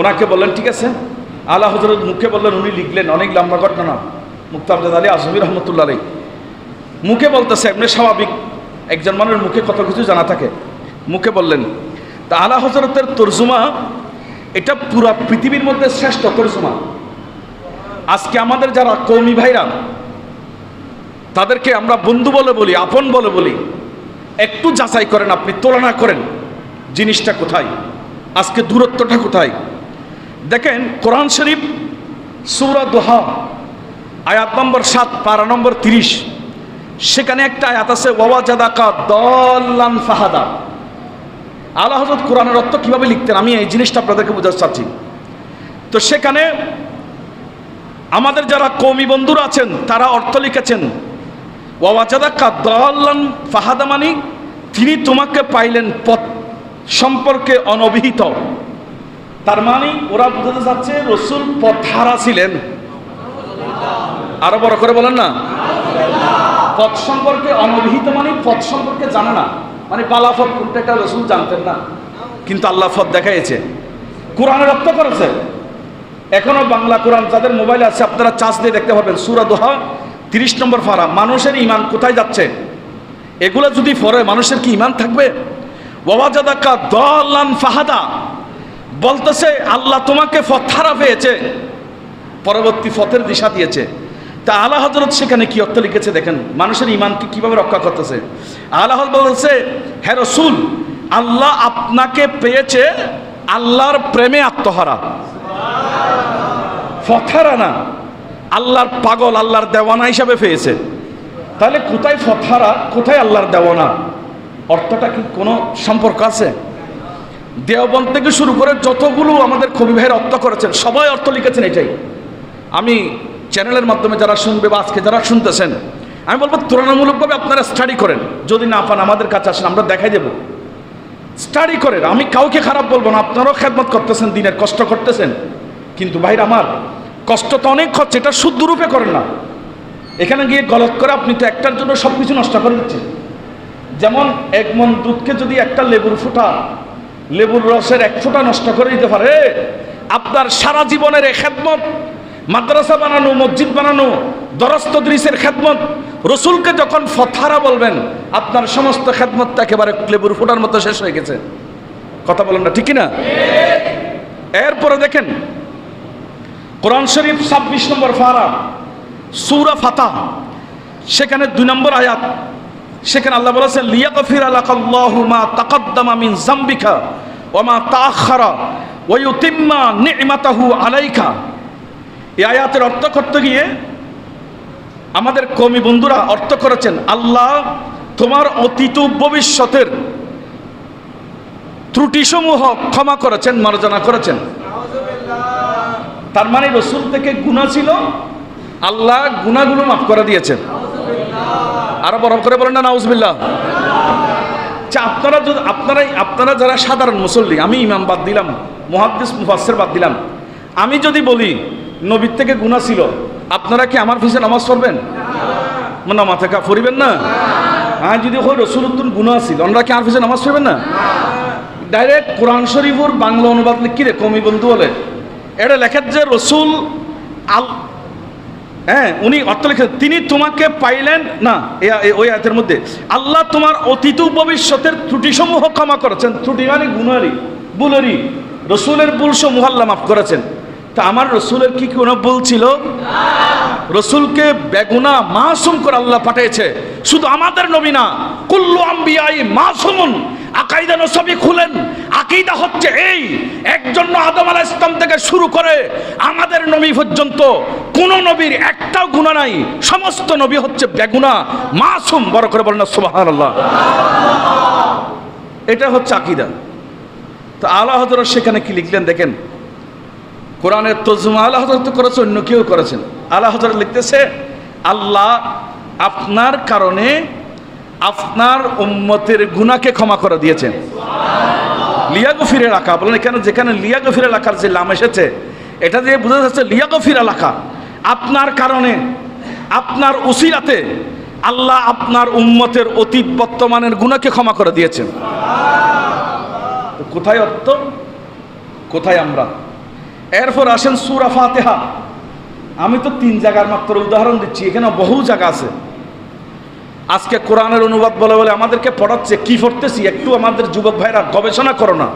ওনাকে বললেন, ঠিক আছে। আলা হযরত মুখে বললেন, উনি লিখলেন, অনেক লম্বা ঘটনা। মুফতি আমজাদ আলী আজমি রহমতুল্লাহ আলাইহি মুখে বলতেছে, এমনি স্বাভাবিক একজন মানুষের মুখে কত কিছু জানা থাকে, মুখে বললেন। তা আলা হযরতের তরজমা এটা পুরা পৃথিবীর মধ্যে শ্রেষ্ঠ তরজমা। আজকে আমাদের যারা কওমি ভাইরা, তাদেরকে আমরা বন্ধু বলে বলি, আপন বলে বলি, একটু যাচাই করেন, আপনি তুলনা করেন জিনিসটা কোথায়, আজকে দূরত্বটা কোথায়। দেখেন কোরআন শরীফ সূরা দোহা আয়াত নম্বর 7 পারা নম্বর 30, সেখানে একটা আয়াত আছে, ওয়াজাদাকা দাল্লান ফাহাদা। আলা হযরত কোরআনের অর্থ কিভাবে লিখতেন আমি এই জিনিসটা আপনাদেরকে বোঝাতে চাচ্ছি। তো সেখানে আমাদের যারা কওমি বন্ধুরা আছেন তারা অর্থ লিখেছেন, ওয়াজাদাকা দাল্লান ফাহাদা, মানে তিনি তোমাকে পাইলেন পথ সম্পর্কে অনভিহিত। তার মানে ওরা বোঝাতে চাচ্ছে রাসূল পথহারা ছিলেন। আরো বড় করে বলেন না, পথ সম্পর্কে অনভিহিত মানে পথ সম্পর্কে জানে না, মানে বালাফত কোনটা একটা রাসূল জানতেন না, কিন্তু আল্লাহ পথ দেখাইছে, কোরআনের অর্থ করেছে। এখনো বাংলা কোরআন যাদের মোবাইলে আছে আপনারা চার্জ দিয়ে দেখতে পাবেন, সূরা দোহা 30 নম্বর পারা। মানুষের ঈমান কোথায় যাচ্ছে, এগুলো যদি পড়ে মানুষের কি ঈমান থাকবে? ওয়াজাদাকা দাল্লান ফাহাদা বলতেছে আল্লাহ তোমাকে পথহারা পেয়েছে, পরবর্তী পথের দিশা দিয়েছে। তা আলা হযরত সেখানে কি অর্থ লিখেছে দেখেন, মানুষের ঈমানকে কিভাবে রক্ষা করতেছে। আলা হযরত বলছে, হে রাসূল, আল্লাহ আপনাকে পেয়েছে আল্লাহর প্রেমে আত্মহারা, পথহারা না, আল্লাহর পাগল, আল্লাহর দেওয়ানা হিসাবে পেয়েছে। তাহলে কোথায় পথহারা, কোথায় আল্লাহর দেওয়ানা, অর্থটা কি কোনো সম্পর্ক আছে? দেওবন্দ থেকে শুরু করে যতগুলো আমাদের কবি ভাইয়ের অর্থ করেছেন সবাই অর্থ লিখেছেন এটাই। আমি চ্যানেলের মাধ্যমে যারা শুনবে বা আজকে যারা শুনতেছেন, আমি বলবো তুলনামূলকভাবে আপনারা স্টাডি করেন। যদি না পান আমাদের কাছে আসেন, আমরা দেখাই দেব। স্টাডি করেন, আমি কাউকে খারাপ বলবো না, আপনারাও খেদমত করতেছেন, দিনের কষ্ট করতেছেন, কিন্তু ভাইরা আমার কষ্ট তো অনেক হচ্ছে, এটা শুদ্ধ রূপে করেন না। এখানে গিয়ে গলত করে আপনি তো একটার জন্য সব কিছু নষ্ট করে দিচ্ছেন। যেমন এক মন দুধকে যদি একটা লেবুর রসের এক ফোঁটা নষ্ট করে দিতে পারে, আপনার সারা জীবনের এই খেদমত, মাদ্রাসা বানানো, মসজিদ বানানো, দরস তদরিসের খেদমত, রসুলকে যখন ফথারা বলবেন, আপনার সমস্ত খেদমতটা একেবারে লেবুর ফোঁটার মতো শেষ হয়ে গেছে। কথা বলেন না, ঠিক না? এরপরে দেখেন কোরআন শরীফ 26 নম্বর পারা, সূরা ফাতিহা, সেখানে 2 নম্বর আয়াত, সেখানে আল্লাহ বলেছেন লিয়াগফিরা লাকাল্লাহু মা তাকাদ্দামা মিন যামবিকা ওয়া মা তাআখারা ওয়া ইউতিম্মা নি'মাতাহু আলাইকা। এই আয়াতের অর্থ করতে গিয়ে আমাদের কওমি বন্ধুরা অর্থ করেছেন, আল্লাহ তোমার অতীত ভবিষ্যতের ত্রুটিসমূহ ক্ষমা করেছেন, মার্জনা করেছেন। তার মানে রসুল থেকে গুনাহ ছিল, আল্লাহ গুনাহগুলো মাফ করে দিয়েছেন। আরো বড় করে বলেন না নাউজুবিল্লাহ। আপনারা যারা সাধারণ মুসল্লি, আমি ইমাম বাদ দিলাম, মুহাদ্দিস মুফাসসির বাদ দিলাম, আমি যদি বলি নবীর থেকে গুনাহ ছিল, আপনারা কি আমার পিছনে নামাজ পড়বেন? না, মাথা কা পড়িবেন না? হ্যাঁ, যদি হয় রসুলুদ্দিন গুনাহ ছিল, আমরা কি আমার পিছনে নামাজ পড়বেন না? ডাইরেক্ট কোরআন শরীফের বাংলা অনুবাদ লিখি রে কওমি বন্ধু বলে, এটা লেখেন যে রসুল উনি অর্থ লিখেন, তিনি তোমাকে পাইলেন না। ওই আয়াতের মধ্যে আল্লাহ তোমার অতীত ভবিষ্যতের ত্রুটিসমূহ ক্ষমা করেছেন। ত্রুটি মানে গুনারি, ভুলেরই, রসুলের ভুলসমূহ আল্লাহ মাফ করেছেন। তা আমার রসুলের কি কোনো ভুল ছিল? রসুলকে বেগুনা মাসুম করে আল্লাহ পাঠিয়েছে। শুধু আমাদের নবী না, কুল্লু আম্বিয়াই মাসুমুন। আকাইদা নসবি খুলেন, আকিদা হচ্ছে এই, একজন আদম আলাইহিস সালাম থেকে শুরু করে আমাদের নবী পর্যন্ত কোন নবীর একটাও গুনাহ নাই, সমস্ত নবী হচ্ছে বেগুনা মাসুম। বড় করে বলেন না সুবহানাল্লাহ। এটা হচ্ছে আকিদা। তো আলা হযরত সেখানে কি লিখলেন দেখেন, কোরআনের তর্জমা আলা হযরত করেছে, অন্য কেউ করেছেন। আলা হযরত লিখতেছে, আল্লাহ আপনার কারণে আপনার উম্মতের গুনাহকে ক্ষমা করে দিয়েছেন। লিয়াগফির এলাকা বলেন, এখানে যেখানে লিয়াগফির এলাকার যে লাম এসেছে, এটা দিয়ে বোঝা যাচ্ছে লিয়াগফির এলাকা, আপনার কারণে, আপনার উসিলাতে আল্লাহ আপনার উম্মতের অতীত বর্তমানের গুনাহকে ক্ষমা করে দিয়েছেন। কোথায় অর্থ, কোথায় আমরা? এরপর আসেন সূরা ফাতিহা। আমি তো 3 জায়গার মাত্র উদাহরণ দিচ্ছি, এখানে বহু জায়গা আছে। আজকে কোরআনের অনুবাদ বলে বলে আমাদেরকে পড়াচ্ছে, কি পড়তেছি একটু আমাদের যুবক ভাইরা গবেষণা করো না,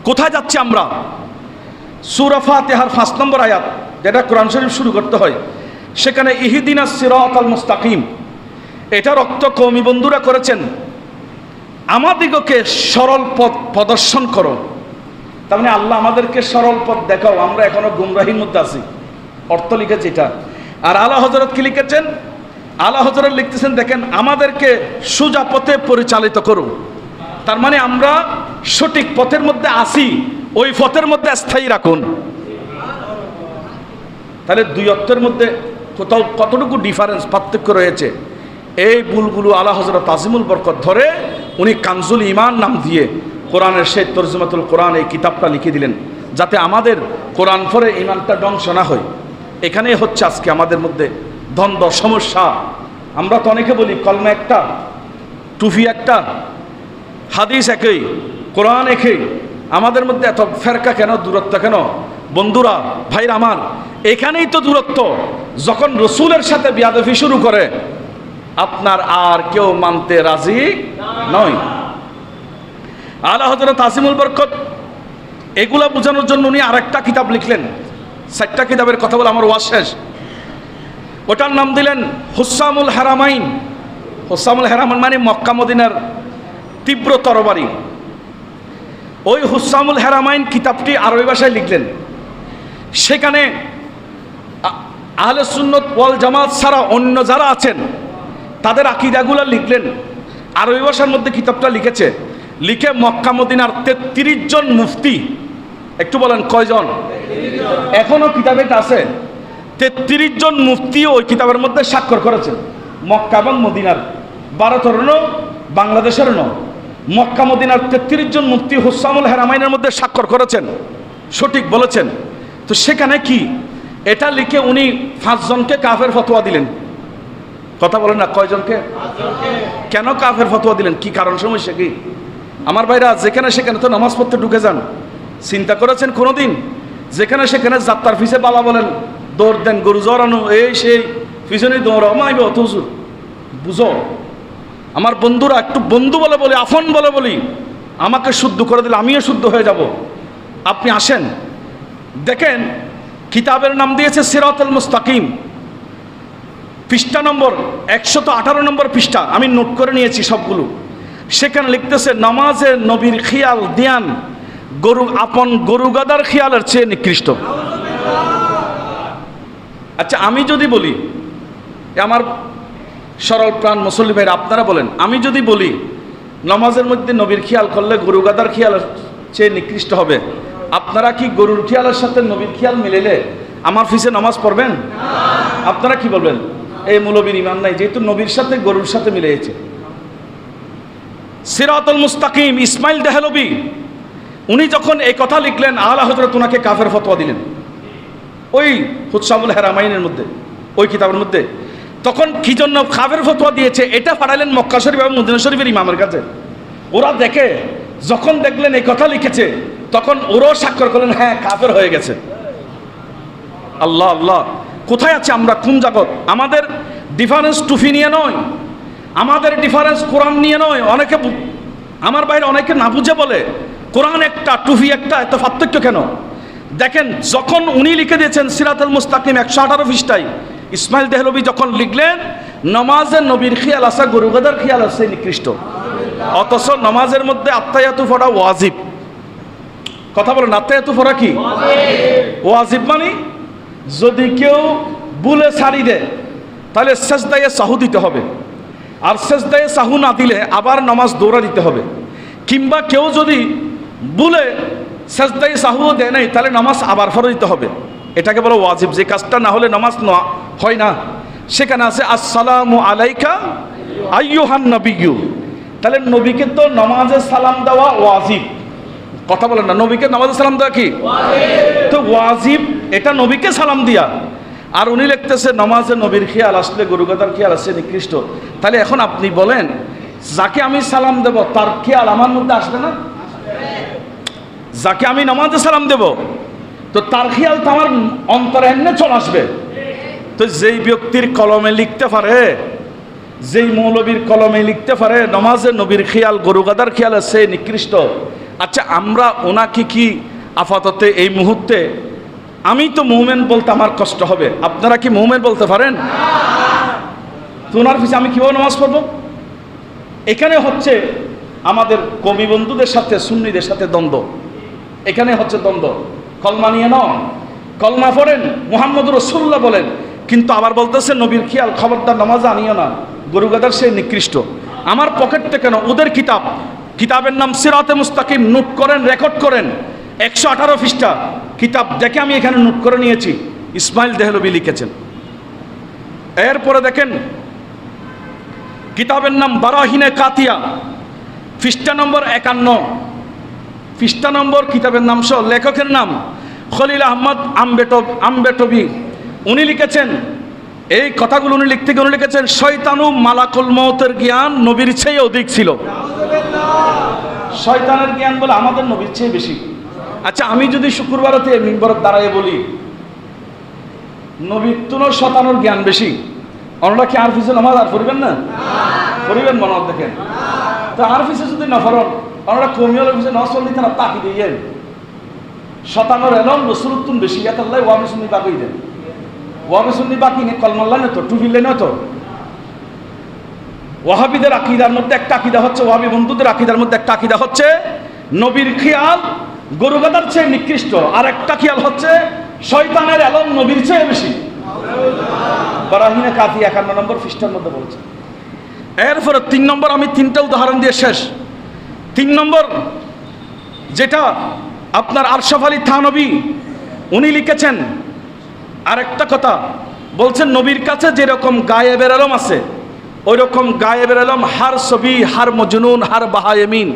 কোথায় যাচ্ছি আমরা? সূরা ফাতিহার 5 নম্বর আয়াত, যেটা কোরআন শরীফ শুরু করতে হয়, সেখানে ইহদিনাস সিরাতাল মুস্তাকিম, এটার অর্থ কওমি বন্ধুরা করেছেন, আমাদিগকে সরল পথ প্রদর্শন করো। তার মানে আল্লাহ আমাদেরকে সরল পথ দেখাও, আমরা এখনো গুমরাহির মধ্যে আছি। অর্থ লিখেছে এটা। আর আলা হযরত কি লিখেছেন? আলা হযরত লিখতেছেন দেখেন, আমাদেরকে সোজা পথে পরিচালিত করুন। তার মানে আমরা সঠিক পথের মধ্যে আছি, ওই পথের মধ্যে স্থায়ী রাখুন। তাহলে 2 অর্থের মধ্যে কোথাও কতটুকু ডিফারেন্স, পার্থক্য রয়েছে। এই ভুলগুলো আলা হযরত আজিমুল বরকত ধরে উনি কানজুল ঈমান নাম দিয়ে কোরআনের সেই তরজমাতুল কোরআন এই কিতাবটা লিখে দিলেন, যাতে আমাদের কোরআন পড়ে ঈমানটা ধ্বংস না হয়। এখানেই হচ্ছে আজকে আমাদের মধ্যে দ্বন্দ্ব, সমস্যা। আমরা তো অনেকে বলি কলমা একটা, টুপি একটা, হাদিস একই, কোরআন একই, আমাদের মধ্যে এত ফেরকা কেন, দূরত্ব কেন? বন্ধুরা, ভাইরা আমার, এখানেই তো দূরত্ব। যখন রসুলের সাথে বিয়াদফি শুরু করে, আপনার আর কেউ মানতে রাজি নয়। আলা হযরত আজিমুল বরকত এগুলা বোঝানোর জন্য উনি আরেকটা কিতাব লিখলেন। 4টা কিতাবের কথা বলে আমার ওয়াজ শেষ। ওটার নাম দিলেন হুসামুল হারামাইন। হুসামুল হারামাইন মানে মক্কা মদিনার তীব্র তরবারি। ওই হুসামুল হারামাইন কিতাবটি আরবি ভাষায় লিখলেন। সেখানে আহলে সুন্নাত ওয়াল জামাত ছাড়া অন্য যারা আছেন তাদের আকীদাগুলো লিখলেন। আরবি ভাষার মধ্যে কিতাবটা লিখেছে। লিখে মক্কা মদিনার 33 জন মুফতি, একটু বলেন কয়জন? এখনো কিতাবে আছে। 33 জন মুফতি ওই কিতাবের মধ্যে স্বাক্ষর করেছেন, মক্কা এবং মদিনার, ভারতের বাংলাদেশের মক্কা মদিনার 33 জন মুফতি হুসামুল হারামাইনের মধ্যে স্বাক্ষর করেছেন, সঠিক বলেছেন। তো সেখানে কি এটা লিখে উনি 5 জনকে কাফের ফতোয়া দিলেন। কথা বলেন না, কয়জনকে? কেন কাফের ফতোয়া দিলেন? কি কারণ সমস্যা কি? আমার ভাইরা, যেখানে সেখানে তো নামাজ পড়তে ঢুকে যান, চিন্তা করেছেন কোনোদিন? যেখানে সেখানে যাত্রার পিছে বালা বলেন, দৌড় দেন, গরু জড়ানো, এই সেই পিছনে দৌড়াও, মাইবে অত হুজুর। বুঝো আমার বন্ধুরা, একটু বন্ধু বলে বলি, আফন বলে বলি, আমাকে শুদ্ধ করে দিলে আমিও শুদ্ধ হয়ে যাব। আপনি আসেন, দেখেন কিতাবের নাম দিয়েছে সিরাতুল মুস্তাকিম, পৃষ্ঠা নম্বর 118 নম্বর পৃষ্ঠা, আমি নোট করে নিয়েছি সবগুলো। সেখানে লিখতেছে, নামাজে নবীর খেয়াল ধ্যান আপন গরু গাদার খেয়ালের চেয়ে নিকৃষ্ট। আচ্ছা, আমি যদি বলি, আমার সরল প্রাণ মুসল্লি ভাইরা আপনারা বলেন, আমি যদি বলি নামাজের মধ্যে নবীর খেয়াল করলে গরু গাদার খেয়ালের চেয়ে নিকৃষ্ট হবে, আপনারা কি গরুর খেয়ালের সাথে নবীর খেয়াল মিলেলে আমার ফিসে নামাজ পড়বেন? আপনারা কি বলবেন? এই মৌলবীর ইমান নাই, যেহেতু নবীর সাথে গরুর সাথে মিলেছে। সিরাতুল মুস্তাকিম, ইসমাইল দেহলভী, উনি যখন এই কথা লিখলেন, আলা হযরত উনাকে কাফের ফতোয়া দিলেন ওই হুসামুল হারামাইনের মধ্যে, ওই কিতাবের মধ্যে। তখন কি জন্য কাফের ফতোয়া দিয়েছে এটা পাঠালেন মক্কা শরীফ এবং মদিনা শরীফের ইমামের কাছে। ওরা দেখে, যখন দেখলেন এই কথা লিখেছে, তখন ওরাও স্বাক্ষর করলেন, হ্যাঁ কাফের হয়ে গেছে। আল্লাহ আল্লাহ, কোথায় আছে আমরা? কোন জগৎ? আমাদের ডিফারেন্স টুফি নিয়ে নয়, আমাদের ডিফারেন্স কোরআন নিয়ে নয়। অনেকে, আমার বাইরে অনেকে না বুঝে বলে কোরআন একটা, টুফি একটা, এত পার্থক্য কেন? দেখেন, যখন উনি লিখে দিয়েছেন সিরাতুল মুস্তাকিম 118 পৃষ্ঠায়, ইসমাইল দেহলভী যখন লিখলেন নামাজে নবীর খেয়াল আছে, গরু গাদার খেয়াল আছে নিকৃষ্ট, অথচ নামাজের মধ্যে আত্তাহিয়াতু পড়া ওয়াজিব। কথা বলেন, আত্তাহিয়াতু পড়া কি ওয়াজিব? মানে যদি কেউ ভুলে ছাড়ি দেয় তাহলে সেজদায়ে সাহু দিতে হবে, আর সেজদায়ে সাহু না দিলে আবার নামাজ দৌড়া দিতে হবে। কিংবা কেউ যদি ভুলে সেজদায়ে সাহু দেয় নাই, তাহলে নামাজ আবার ফরজ দিতে হবে। এটাকে বলো ওয়াজিব। যে কাজটা না হলে নামাজ হয় না। সেখানে আছে আসসালামু আলাইকা আইয়ুহান নবিয়্যু, তাহলে নবীকে তো নামাজে সালাম দেওয়া ওয়াজিব। কথা বলেন না, নবীকে নামাজে সালাম দেওয়া কি ওয়াজিব? তো ওয়াজিব, এটা নবীকে সালাম দিয়া, আর উনি লিখতেছে নামাজে নবীর খেয়াল আসলে গরু গাদার খেয়াল আসছে নিকৃষ্ট। তাহলে এখন আপনি বলেন, যাকে আমি সালাম দেব তার খেয়াল আমার মধ্যে আসবে না? যাকে আমি নামাজে সালাম দেব তো তার খেয়াল তো আমার অন্তরে এমনি চলে আসবে। তো যেই ব্যক্তির কলমে লিখতে পারে, যেই মৌলবীর কলমে লিখতে পারে নামাজে নবীর খেয়াল গরু গাদার খেয়াল আছে নিকৃষ্ট, আচ্ছা আমরা ওনাকে কি আপাতত এই মুহূর্তে, আমি তো মুমিন বলতে আমার কষ্ট হবে, আপনারা কি মুমিন বলতে পারেন? তো ওনার পিছনে আমি কিভাবে নামাজ পড়ব? এখানে হচ্ছে আমাদের কবি বন্ধুদের সাথে সুন্নিদের সাথে দ্বন্দ্ব। এখানে হচ্ছে দ্বন্দ্ব। কলমা নিয়ে নাও, কলমা পড়েন, মুহাম্মদুর রাসূলুল্লাহ বলেন, কিন্তু আবার বলতেছে নবীর খেয়াল খবরদার নামাজে আনিও না, গরু গাদার সে নিকৃষ্ট। আমার পকেট থেকে না, ওদের কিতাব, কিতাবের নাম সিরাতে মুস্তাকিম, নোট করেন, রেকর্ড করেন, 118 পৃষ্ঠা কিতাব দেখে আমি এখানে নোট করে নিয়েছি, ইসমাইল দেহলভী লিখেছেন। এরপরে দেখেন কিতাবের নাম বারাহিনে কাতিয়া, পৃষ্ঠা নম্বর 51, পৃষ্ঠা নম্বর, কিতাবের নাম সহ লেখকের নাম খলিল আহমদ আম্বেটবি। উনি লিখেছেন এই কথাগুলো, উনি লিখতে গিয়ে উনি লিখেছেন, শয়তানু মালাকুল মউতের জ্ঞান নবীর চেয়ে অধিক ছিল। শয়তানের জ্ঞান বলে আমাদের নবীর চেয়ে বেশি। আচ্ছা, আমি যদি শুক্রবারতে মিম্বরে দাঁড়ায় বলি নবীর তুলনায় শয়তানের জ্ঞান বেশি, ওনারা কি আর ফিসে নামাজ আর পড়বেন না? পড়বেন মনে দেখেন। তো আর ফিসে যদি না পড়েন, ওনারা কমিয়লের ফিসে নসল দিতে না, তাকি দিয়ে শতানোর এলম রসুলুত্তুন বেশি, ইয়াতাল্লাহ ওয়াবি সুন্নি বাকি দেন, ওয়াবি সুন্নি বাকি নেই, কলমাল্লাহ নয় তো, টুফিল্লে নয় তো। ওয়াহাবিদের আকীদার মধ্যে একটা আকীদা হচ্ছে, ওয়াহাবি বন্ধুদের আকীদার মধ্যে একটা আকীদা হচ্ছে নবীর খেয়াল গরু গাদার চেয়ে নিকৃষ্ট, আর একটা খেয়াল হচ্ছে শয়তানের এলম নবীর চেয়ে বেশি। বারাহিনে কাফি 51 নম্বর পৃষ্ঠার মধ্যে বলছে। এরপরে 3 নম্বর, আমি 3টা উদাহরণ দিয়ে শেষ। 3 নম্বর যেটা আপনার আরশাফ আলী থানভী উনি লিখেছেন, আরেকটা কথা বলছেন, নবীর কাছে যেরকম গায়েবের আলম আছে, ওই রকম গায়েবের আলম হার ছবি, হার মজনুন, হার বাহায়েমিন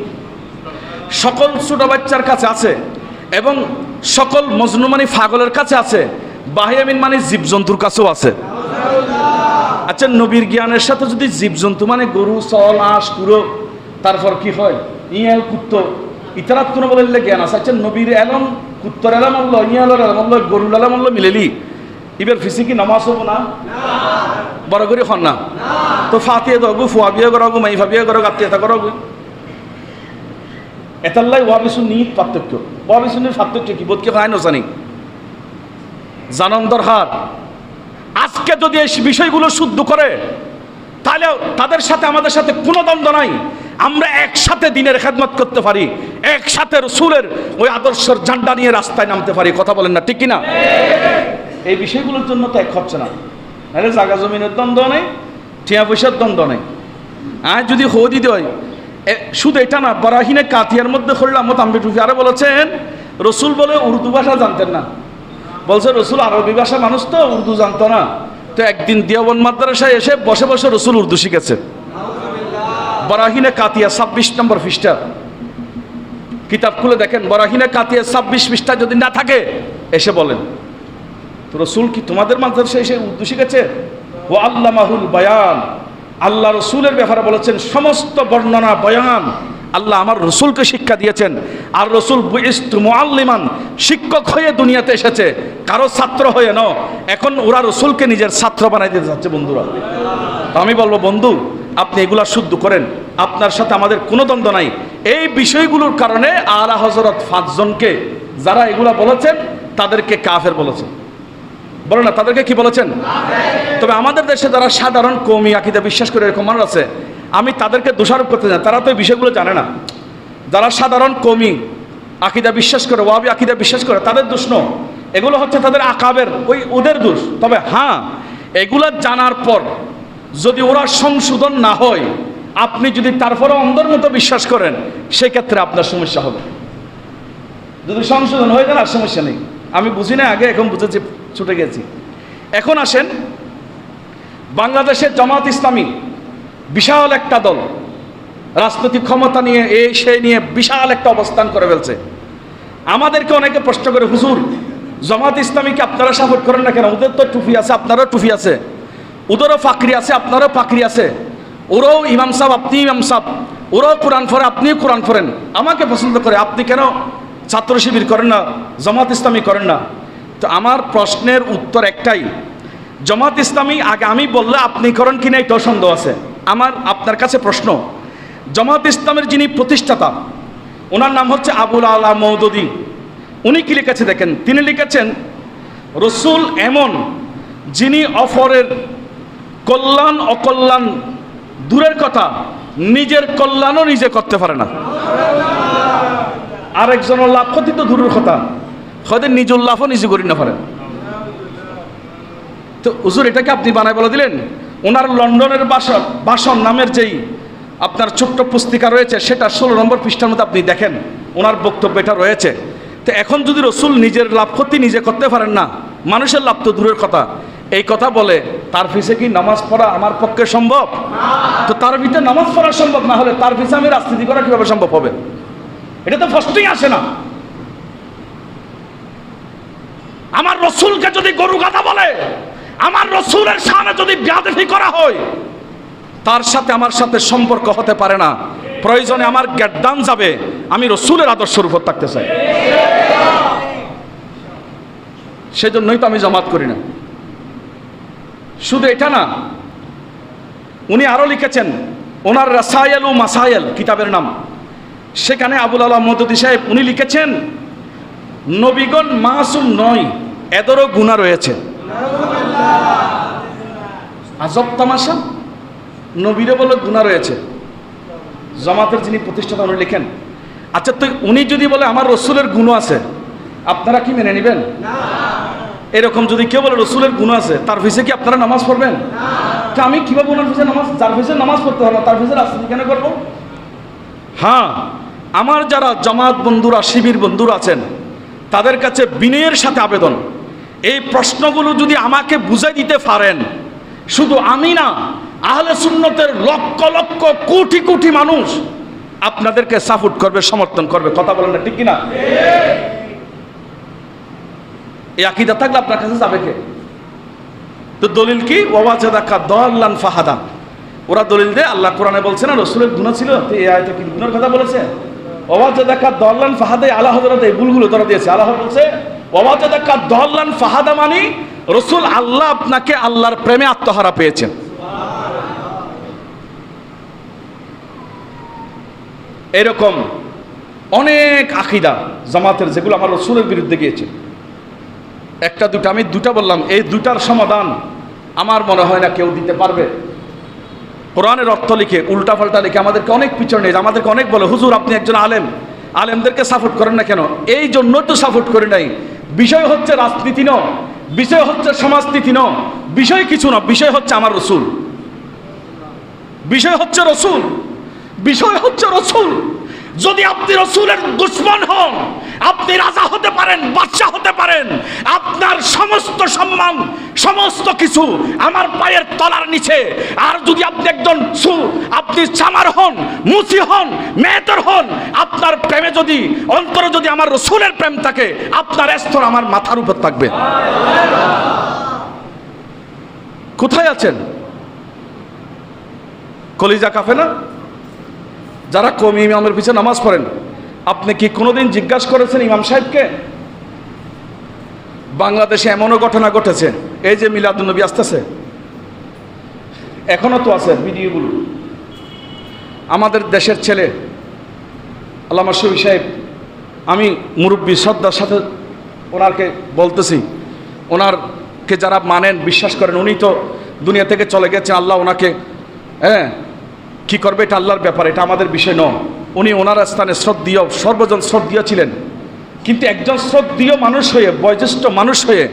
সকল ছোট বাচ্চার কাছে আছে, এবং সকল মজনু মানে পাগলের কাছে আছে, বাহায়েমিন মানে জীবজন্তুর কাছেও আছে। আচ্ছা, নবীর জ্ঞানের সাথে যদি জীবজন্তু মানে গরু, চল, আঁশ, কুড়ো, তারপর কি হয় ইয়াল কুত্ত ইতারাত কোনো বলে জ্ঞান আছে। আচ্ছা, নবীর এলম, কুত্তর এলাম আল্লাহ, ইয়ালের এলাম আল্লাহ, গরুর এলাম আল্লাহ মিলেলি এবার ফিসি কি নামাজ হবো না? বড় করে হন না তো ফাতিয়ে দগু, ফুয়া বিয়ে করগু, মাইফা বিয়ে করগ, আত্মীয়তা করগু, এতাল্লাই ওয়াবিসু নিত পার্থক্য। ওয়াবিসুনির পার্থক্য কি বোধ কে হয় নজানি জানান দরকার। আজকে যদি এই বিষয়গুলো শুদ্ধ করে, তাহলে তাদের সাথে আমাদের সাথে কোনো দ্বন্দ্ব নাই। আমরা একসাথে দিনের খেদমত করতে পারি, একসাথে রসুলের ওই আদর্শের ঝান্ডা নিয়ে রাস্তায় নামতে পারি। কথা বলেন না, ঠিক কিনা? এই বিষয়গুলোর জন্য তো এক হচ্ছে না, নাহলে জায়গা জমিনের দ্বন্দ্ব নেই, টিয়া পয়সার দ্বন্দ্ব নেই। আর যদি হদি দেয় শুধু এটা না, বরাহিনে কাতিয়ার মধ্যে করলাম তাম্বি টুফি আরো বলেছেন, রসুল বলে উর্দু ভাষা জানতেন না। বলছে রসুল আরবি ভাষা মানুষ তো, উর্দু জানতো না। তো একদিন দেওবন্দ মাদ্রাসায় এসে বসে বসে রসুল উর্দু শিখেছে। বরাহিনে কাতিয়া 26 নম্বর পৃষ্ঠা, কিতাব খুলে দেখেন। বরাহিনে কাতিয়া 26 পৃষ্ঠা যদি না থাকে এসে বলেন, তো রসুল কি তোমাদের মাদ্রাসায় এসে উর্দু শিখেছে? ও আল্লামাহুল বায়ান, আল্লাহ রসুলের ব্যাপারে বলেছেন সমস্ত বর্ণনা বয়ান আল্লাহ আমার রসুলকে শিক্ষা দিয়েছেন। আর রসুল বুইস্তু মুআল্লিমান, শিক্ষক হয়ে দুনিয়াতে এসেছে, কারো ছাত্র হয়ে ন। এখন ওরা রসুলকে নিজের ছাত্র বানাই দিতে যাচ্ছে বন্ধুরা। তো আমি বলবো, বন্ধু আপনি এগুলা শুদ্ধ করেন, আপনার সাথে আমাদের কোনো দ্বন্দ্ব নাই। এই বিষয়গুলোর কারণে আলা হযরত 5 জনকে যারা এগুলা বলেছেন তাদেরকে কাফের বলেছেন, বলো না, তাদেরকে কি বলেছেন? তবে আমাদের দেশে যারা সাধারণ কওমি আকীদা বিশ্বাস করে এরকম মানুষ আছে, আমি তাদেরকে দোষারোপ করতে চাই, তারা তো এই বিষয়গুলো জানে না। যারা সাধারণ কওমি আকীদা বিশ্বাস করে, ওয়াহাবি আকীদা বিশ্বাস করে, তাদের দোষ নয়, এগুলো হচ্ছে তাদের আকাবের ওদের দোষ। তবে হ্যাঁ, এগুলা জানার পর যদি ওরা সংশোধন না হয়, আপনি যদি তারপরে অন্ধের মতো বিশ্বাস করেন, সেক্ষেত্রে আপনার সমস্যা হবে। যদি সংশোধন হয়ে যায় আর সমস্যা নেই। আমি বুঝি না আগে, এখন বুঝেছি, ছুটে গেছি। এখন আসেন, বাংলাদেশের জামাত ইসলামী বিশাল একটা দল, রাজনৈতিক ক্ষমতা নিয়ে সেই নিয়ে বিশাল একটা অবস্থান করে ফেলছে। আমাদেরকে অনেকে প্রশ্ন করে, হুজুর জামাত ইসলামীকে আপনারা সাপোর্ট করেন না কেন? ওদের তো টুপি আছে, আপনারও টুপি আছে, ওদেরও পাকড়ি আছে, আপনারও পাকড়ি আছে, ওরাও ইমাম সাহেব, আপনি ইমাম সাহেব, ওরাও কোরআন পড়ে, আপনিও কোরআন পড়েন, আমাকে পছন্দ করে, আপনি কেন ছাত্র শিবির করেন না, জামাত ইসলামী করেন না? তো আমার প্রশ্নের উত্তর একটাই, জামাত ইসলামী আগে আমি বললে আপনি করেন কিনা এটাও সন্দেহ আছে। আমার আপনার কাছে প্রশ্ন, জামাত ইসলামের যিনি প্রতিষ্ঠাতা, ওনার নাম হচ্ছে আবুল আলা মওদুদী। উনি কি লিখেছে দেখেন, তিনি লিখেছেন, রসুল এমন যিনি অপরের কল্যাণ অকল্যাণ দূরের কথা, নিজের কল্যাণও নিজে করতে পারে না। আরেকজনের লাভ ক্ষতি তো দূরের কথা, হয়তো নিজের লাভও নিজে করি না পারেন। তো হুজুর এটাকে আপনি বানায় বলে দিলেন। ওনার লন্ডনের ভাষণ নামের যেই আপনার ছোট্ট পুস্তিকা রয়েছে, সেটা 16 নম্বর পৃষ্ঠার মধ্যে আপনি দেখেন ওনার বক্তব্য এটা রয়েছে। তো এখন যদি রসুল নিজের লাভ ক্ষতি নিজে করতে পারেন না, মানুষের লাভ তো দূরের কথা, এই কথা বলে, তার পিছে কি নামাজ পড়া আমার পক্ষে সম্ভব? তো তার ভিতরে নামাজ পড়া সম্ভব না হলে তার পিছে আমি রাজনীতি করা কিভাবে সম্ভব হবে? এটা তো ফার্স্টেই আসে না। আমার রসুলকে যদি গরু গাধা বলে, আমার রসুলের সামনে যদি বেয়াদবি করা হয়, তার সাথে আমার সাথে সম্পর্ক হতে পারে না। প্রয়োজনে আমার গেটদান যাবে, আমি রসুলের আদর্শের উপর থাকতে চাই। সেজন্যই তো আমি জামাত করি না। শুধু এটা না, উনি আরো লিখেছেন, ওনার রাসায়েল ও মাসায়েল কিতাবের নাম, সেখানে আবুল আলা মওদুদী সাহেব উনি লিখেছেন, নবীগণ মাসুম নয়, এদেরও গুনাহ রয়েছে। আজব তামাশা, নবীরে বলে গুনাহ রয়েছে। জামাতের যিনি প্রতিষ্ঠাতা উনি লিখেন, আচ্ছা তো উনি যদি বলে আমার রসুলের গুনাহ আছে, আপনারা কি মেনে নেবেন? এরকম যদি কেউ বলে রসুলের গুনাহ আছে, তার পিছে কি আপনারা নামাজ পড়বেন? তা আমি কিভাবে ওনার পিছে নামাজ, যার পিছে নামাজ পড়তে হবে তার পিছে রাজনীতি কেন করবো? হ্যাঁ, আমার যারা জামাত বন্ধুরা, শিবির বন্ধুরা আছেন, তাদের কাছে বিনয়ের সাথে আবেদন, এই প্রশ্নগুলো যদি আমাকে বুঝাই দিতে পারেন, শুধু আমি না, আহলে সুন্নতের লক্ষ লক্ষ কোটি কোটি মানুষ আপনাদেরকে সাপোর্ট করবে, সমর্থন করবে। কথা বলেন না ঠিক কিনা? এই আকীদা থাকলে আপনার কাছে যাবে কে? তো দলিল কি? ওয়াজাদাকা দাল্লান ফাহাদা। ওরা দলিল দেয় আল্লাহ কোরআনে বলছে না রাসূলের গুনাহ ছিল, তো এই আয়াতে কি গুনার কথা বলেছে? ওয়াজাদাকা দাল্লান ফাহাদা, আলা হযরত এই ভুলগুলো ধরা দিয়েছে। আল্লাহ বলছে ওয়াজাদাকা দাল্লান ফাহাদা, মানে রাসূল আল্লাহ আপনাকে আল্লাহর প্রেমে আত্মহারা পেয়েছেন। এরকম অনেক আকীদা জামাতের যেগুলো আমার রাসূলের বিরুদ্ধে গিয়েছে। একটা দুটা, আমি দুটা বললাম, এই দুটার সমাধান আমার মনে হয় না কেউ দিতে পারবে। কোরআনের অর্থ লিখে উল্টা পাল্টা লিখে আমাদেরকে অনেক পিছনে নিয়ে, আমাদেরকে অনেক বলে হুজুর আপনি একজন আলেম, আলেমদেরকে সাপোর্ট করেন না কেন? এই জন্য তো সাপোর্ট করে নাই। বিষয় হচ্ছে রাজনীতি ন, বিষয় হচ্ছে সমাজনীতি ন, বিষয় কিছু না, বিষয় হচ্ছে আমার রসুল, বিষয় হচ্ছে রসুল, বিষয় হচ্ছে রসুল। যদি আপনি রসুলের দুশমন হন, আপনি রাজা হতে পারেন, বাদশা হতে পারেন, আপনার সমস্ত সম্মান সমস্ত কিছু আমার পায়ের তলার নিচে। আর যদি আপনি একজন আপনি চামার হন, মুসি হন, মেহতর হন, আপনার প্রেমে যদি অন্তরে যদি আমার রসুলের প্রেম থাকে, আপনার স্তর আমার মাথার উপর থাকবে। কোথায় আছেন? কলিজা কাঁপে না? যারা কম ইমামের পিছনে নামাজ পড়েন, আপনি কি কোনোদিন জিজ্ঞাসা করেছেন ইমাম সাহেবকে? বাংলাদেশে এমনও ঘটনা ঘটেছে, এই যে মিলাদুন্নবী আসতেছে, এখনো তো আছে ভিডিওগুলো। আমাদের দেশের ছেলে আল্লামা শফি সাহেব, আমি মুরব্বী শ্রদ্ধার সাথে ওনাকে বলতেছি, ওনারকে যারা মানেন বিশ্বাস করেন, উনি তো দুনিয়া থেকে চলে গেছেন, আল্লাহ ওনাকে কি করবে এটা আল্লাহর ব্যাপার, এটা আমাদের বিষয় নয়। উনি ওনার স্থানে শ্রদ্ধেয়, সর্বজন শ্রদ্ধেয় ছিলেন। কিন্তু একজন শ্রদ্ধেয় মানুষ হয়ে, বয়োজ্যেষ্ঠ মানুষ হয়ে,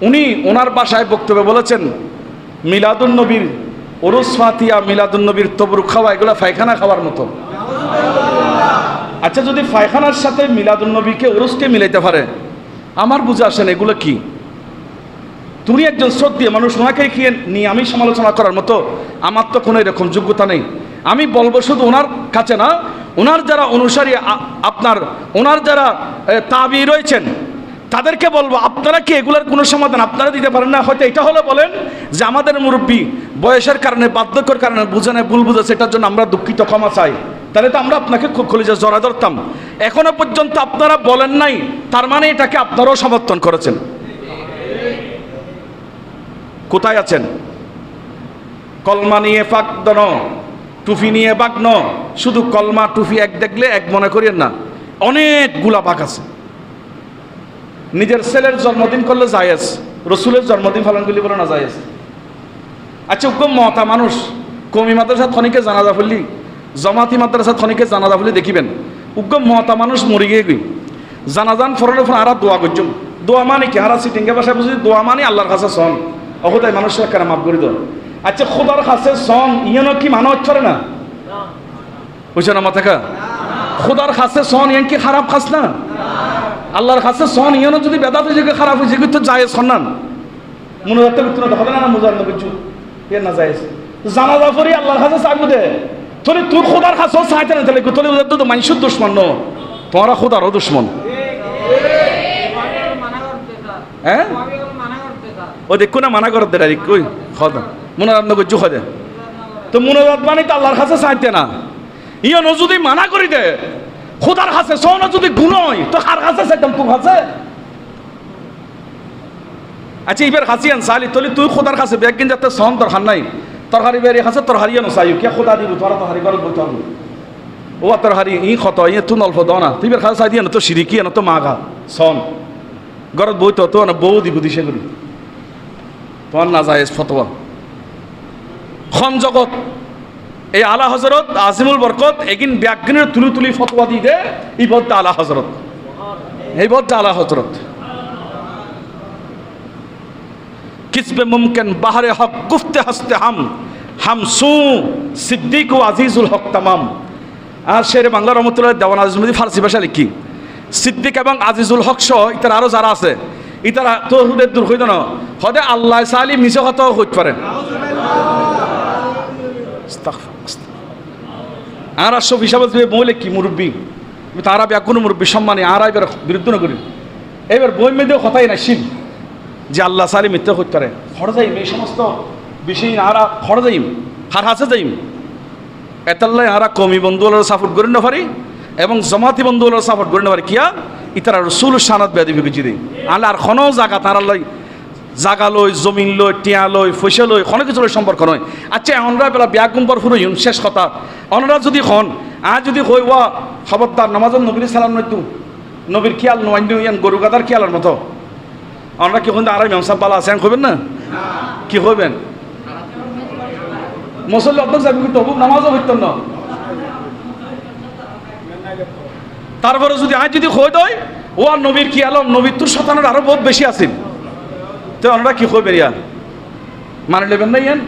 উনি ওনার বাসায় বক্তব্য বলেছেন মিলাদুন্নবীর ওরস ফাতিহা, মিলাদুন্নবীর তবরুক খাওয়া এগুলো পায়খানা খাওয়ার মতো। আচ্ছা, যদি পায়খানার সাথে মিলাদুন্নবীকে ওরসকে মিলাইতে পারে, আমার বুঝে আসেন এগুলো কি? তুমি একজন শ্রদ্ধেয় মানুষ, ওনাকে কি নিয়ে আমি সমালোচনা করার মতো আমার তো কোনো এরকম যোগ্যতা নেই। আমি বলবো শুধু ওনার কাছে না, ওনার যারা অনুসারী, আপনার ওনার যারা তাবি রয়েছেন তাদেরকে বলবো, আপনারা কি এগুলোর কোনো সমাধান আপনারা দিতে পারেন না? হয়তো এটা হলো বলেন যে আমাদের মুরব্বী বয়সের কারণে, বার্ধক্যের কারণে বুঝে নেয়, ভুল বুঝেছে, এটার জন্য আমরা দুঃখিত, ক্ষমা চাই। তাহলে তো আমরা আপনাকে খুব কলিজা জড়া ধরতাম। এখনো পর্যন্ত আপনারা বলেন নাই, তার মানে এটাকে আপনারাও সমর্থন করেছেন। কোথায় আছেন? কলমা নিয়ে ফাঁকদন, টুফি নিয়ে বাগন। শুধু কলমা টুফি এক দেখলে এক মনে করিয়েন না, অনেকগুলা বাঘ আছে। নিজের ছেলের জন্মদিন করলে জায়েজ, রসুলের জন্মদিন পালন করলে বলে না জায়েজ। আচ্ছা, উগ্র মতা মানুষ কমি মাদ্রাসা থনিকে জানাজা ফুললি, জমাতি মাদ্রাসা থনিকে জানাজা ফুলি দেখিবেন, উগ্র মতা মানুষ মরি গিয়ে গই জানাজান ফরনের ফোন আর দোয়া করছুম। দোয়া মানে কি? হারা সিটিংকে ভাষায় বুঝি দোয়া মানে আল্লাহর কাছে সন, অহতাই মানুষের কেন মাফ করে দেন। আচ্ছা, খোদার কাছে সন ইয়েন কি মানা হচ্ছে না? বুঝছে না মাথাকা? খোদার কাছে সন ইয়েন কি খারাপ খাস না? আল্লাহর কাছে সন ইয়েন যদি বেদাত হয়েছে খারাপ হয়েছে, কিন্তু যায় সন্নান মনে রাখতে করতে না, দেখা না মোজার না কিছু এর না যায় জানাজা পড়ি আল্লাহর কাছে চাইবো দে, তোরে তুই খোদার কাছেও চাইতে না, তাহলে তোলে ওদের তো মানুষের দুশ্মন ন, তোমারা খোদারও দুশ্মন। হ্যাঁ, ও দেখো না মানা করতে ডাইরেক্ট ওই খদা মনোরাত নগর জুখা দে, তো মনোরাত মানে তো আল্লাহর কাছে চাইতে না। ইয়ন যদি মানা করি দে খোদার কাছে সন, যদি গুণ হয় তো কার কাছে চাইতাম? তুই কাছে। আচ্ছা, এবার হাসিয়ান সালি তলি তুই খোদার কাছে ব্যাগিন যাতে সন দরকার নাই, তরকারি বেরিয়ে কাছে তরহারিও নসাই কে খোদা দিব, তোরা তরহারি বার বলতে হবে। ও তরহারি ই খত ইয়ে তুই অল্প দাও না, তুই এবার কাছে চাই দিয়ে না তো সিরিকি না তো মাঘা সন ঘরত বইতো তো না বউ দিব দিছে করি, তোমার না যায় ফতোয়া। খন জগৎ এই আলা হজরত আজিমুল বরকত এগিন ব্যাগিনের তুলি তুলি ফতোয়া দিয়ে দে, এই বদ্দা আলা হজরত, এই বদ্দা আলা হজরত। কিসবে মুমকিন বাহারে হক গুফতে হস্তে হাম সু সিদ্দিক ও আজিজুল হক তামাম। আর শের বাংলা রহমতুল্লাহ দেওয়ান আজিজুল ফার্সি ভাষা লিখি, সিদ্দিক এবং আজিজুল হক সহ ইতার আরও যারা আছে ইতারা তো হুদের দূর হইত না হদে আল্লাহ সালি মিশে কথা হইতে পারেন আর সব হিসাবে বলে কি মুরব্বী তারা ব্যাকুন মুরব্বী সম্মানে আর এবার বিরুদ্ধ না করি এবার বই মেয়েদের কথাই না শিব যে আল্লাহ সালি মিথ্যা হইতে পারে খড় যাইম এই সমস্ত বিষয় আরা খড় যাইম হার হাসে যাইম এতাল্লাই আরা কমি বন্ধুগুলোর সাপোর্ট করেন না পারি এবং জমাতি বন্ধুগুলোর সাপোর্ট করেন না পারি কিয়া ইতারা রসুল সানাত বেদি বিবেচি দিই আলে আর কোনো জায়গা তারা লই জাগা লই জমিন লই টিয়া লই ফসে লই কোনো কিছু লই সম্পর্ক নয় আচ্ছা অনরা বেলা ব্যাগুম্বর ফুরইন শেষ কথা অনরা যদি খন আর যদি কই ওয়া খবরদার নামাজের নবীর সালাম নয় তু নবীর খেয়াল নয় ইয়ান গরু গাদার খেয়ালের মতো আমরা কি কিন্তু আড়াই মেমসাব বালা আছে কইবেন না কি কইবেন মুসল্লি অর্ধেক যাবি কিন্তু হবুক নামাজও হইতেন না তারপরে যদি আজ যদি হয়ে দেয় ও আর নবীর কি আলম নবীর তোর শতানের আরো বহুত বেশি আছেন তো আমরা কি হইবেন ইয়া মানে নেবেন না ইয়ান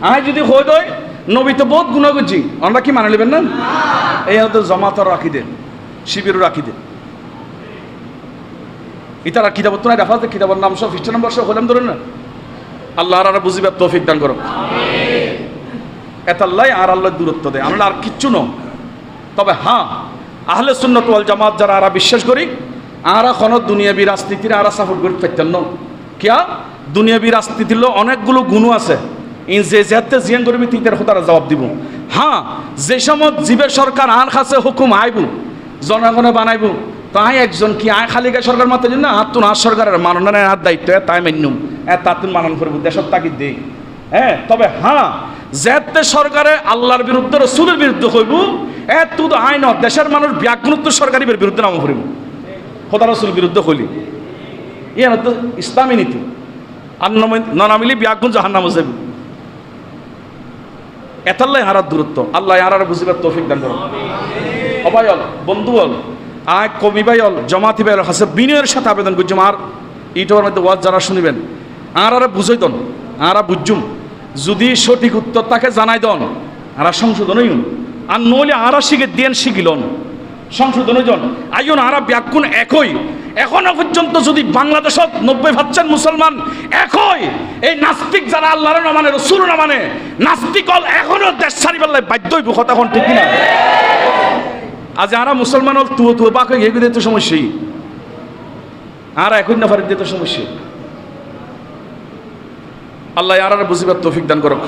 আজ যদি হয়ে দেয় নবী তো বহুত গুণা করছি আমরা কি মানে নেবেন না এই হয়তো জমাতর রাখি দেন শিবিরও রাখি দেন ইতারা কিতাবত নাই রাফাতে কিতাবের নাম সব খ্রিস্টান নম্বর সব হলাম ধরেন না আল্লাহ আর বুঝিবার তৌফিক দান করো এতাল্লাই আর আল্লাহ দূরত্ব দেয় আমরা আর কিচ্ছু ন তবে হ্যাঁ আহলে সুন্নাত ওয়াল জামাত যারা আরা বিশ্বাস করি আরা কোনো দুনিয়াবি রাজনীতির আরা সাপোর্ট করতে পারতেন না কিয়া দুনিয়াবি রাজনীতির অনেকগুলো গুণ আছে ইন যে যেতে জিয়ান করবি তিনটার তারা জবাব দিব হ্যাঁ যে সময় জীবের সরকার আর কাছে হুকুম আইব জনগণে বানাইব তাই একজন কি আয় খালিকা সরকার মাত্র না আর তো আর সরকারের মাননের হাত দায়িত্ব তাই মান্যুম তাতুন মানন করব দেশের তাগিদ দেই হ্যাঁ তবে হ্যাঁ যেতে সরকারে আল্লাহর বিরুদ্ধে রসুলের বিরুদ্ধে হইব তুই আইন দেশের মানুষ ব্যাগুণত্ব সরকারের বিরুদ্ধে নাম করিব খোদা রসুল বিরুদ্ধে হইলি ইয়ে তো ইসলামী নীতি আর নামিলি ব্যাগুণ জাহান নাম যাবি এতাল্লাই হারার দূরত্ব আল্লাহ আর বুঝিবার তৌফিক দান করো অবায়ল বন্ধু বল আয় কবি ভাইল জমাতি ভাইল হাসে বিনয়ের সাথে আবেদন করছুম আর ইটোর মধ্যে ওয়াজ যারা শুনিবেন আর বুঝাই দন আর বুঝুম যদি সঠিক উত্তর তাকে জানাই দন আর সংশোধনই আর নইলে আর শিখে দেন শিখিলন সংশোধনের জন আইন আর ব্যাকুণ একই এখনো পর্যন্ত যদি বাংলাদেশত 90% মুসলমান একই এই নাস্তিক যারা আল্লাহর না মানে রসুল না মানে নাস্তিক হল এখনো দেশ ছাড়িবার বাধ্য হইব কথা এখন ঠিক না আজ আরা মুসলমান হল তুয়ো বাক এগুলো দিতে সমস্যাই আর এখন না পারি দিতে সমস্যা আল্লাহ আর বুঝিবার তৌফিক দান করুক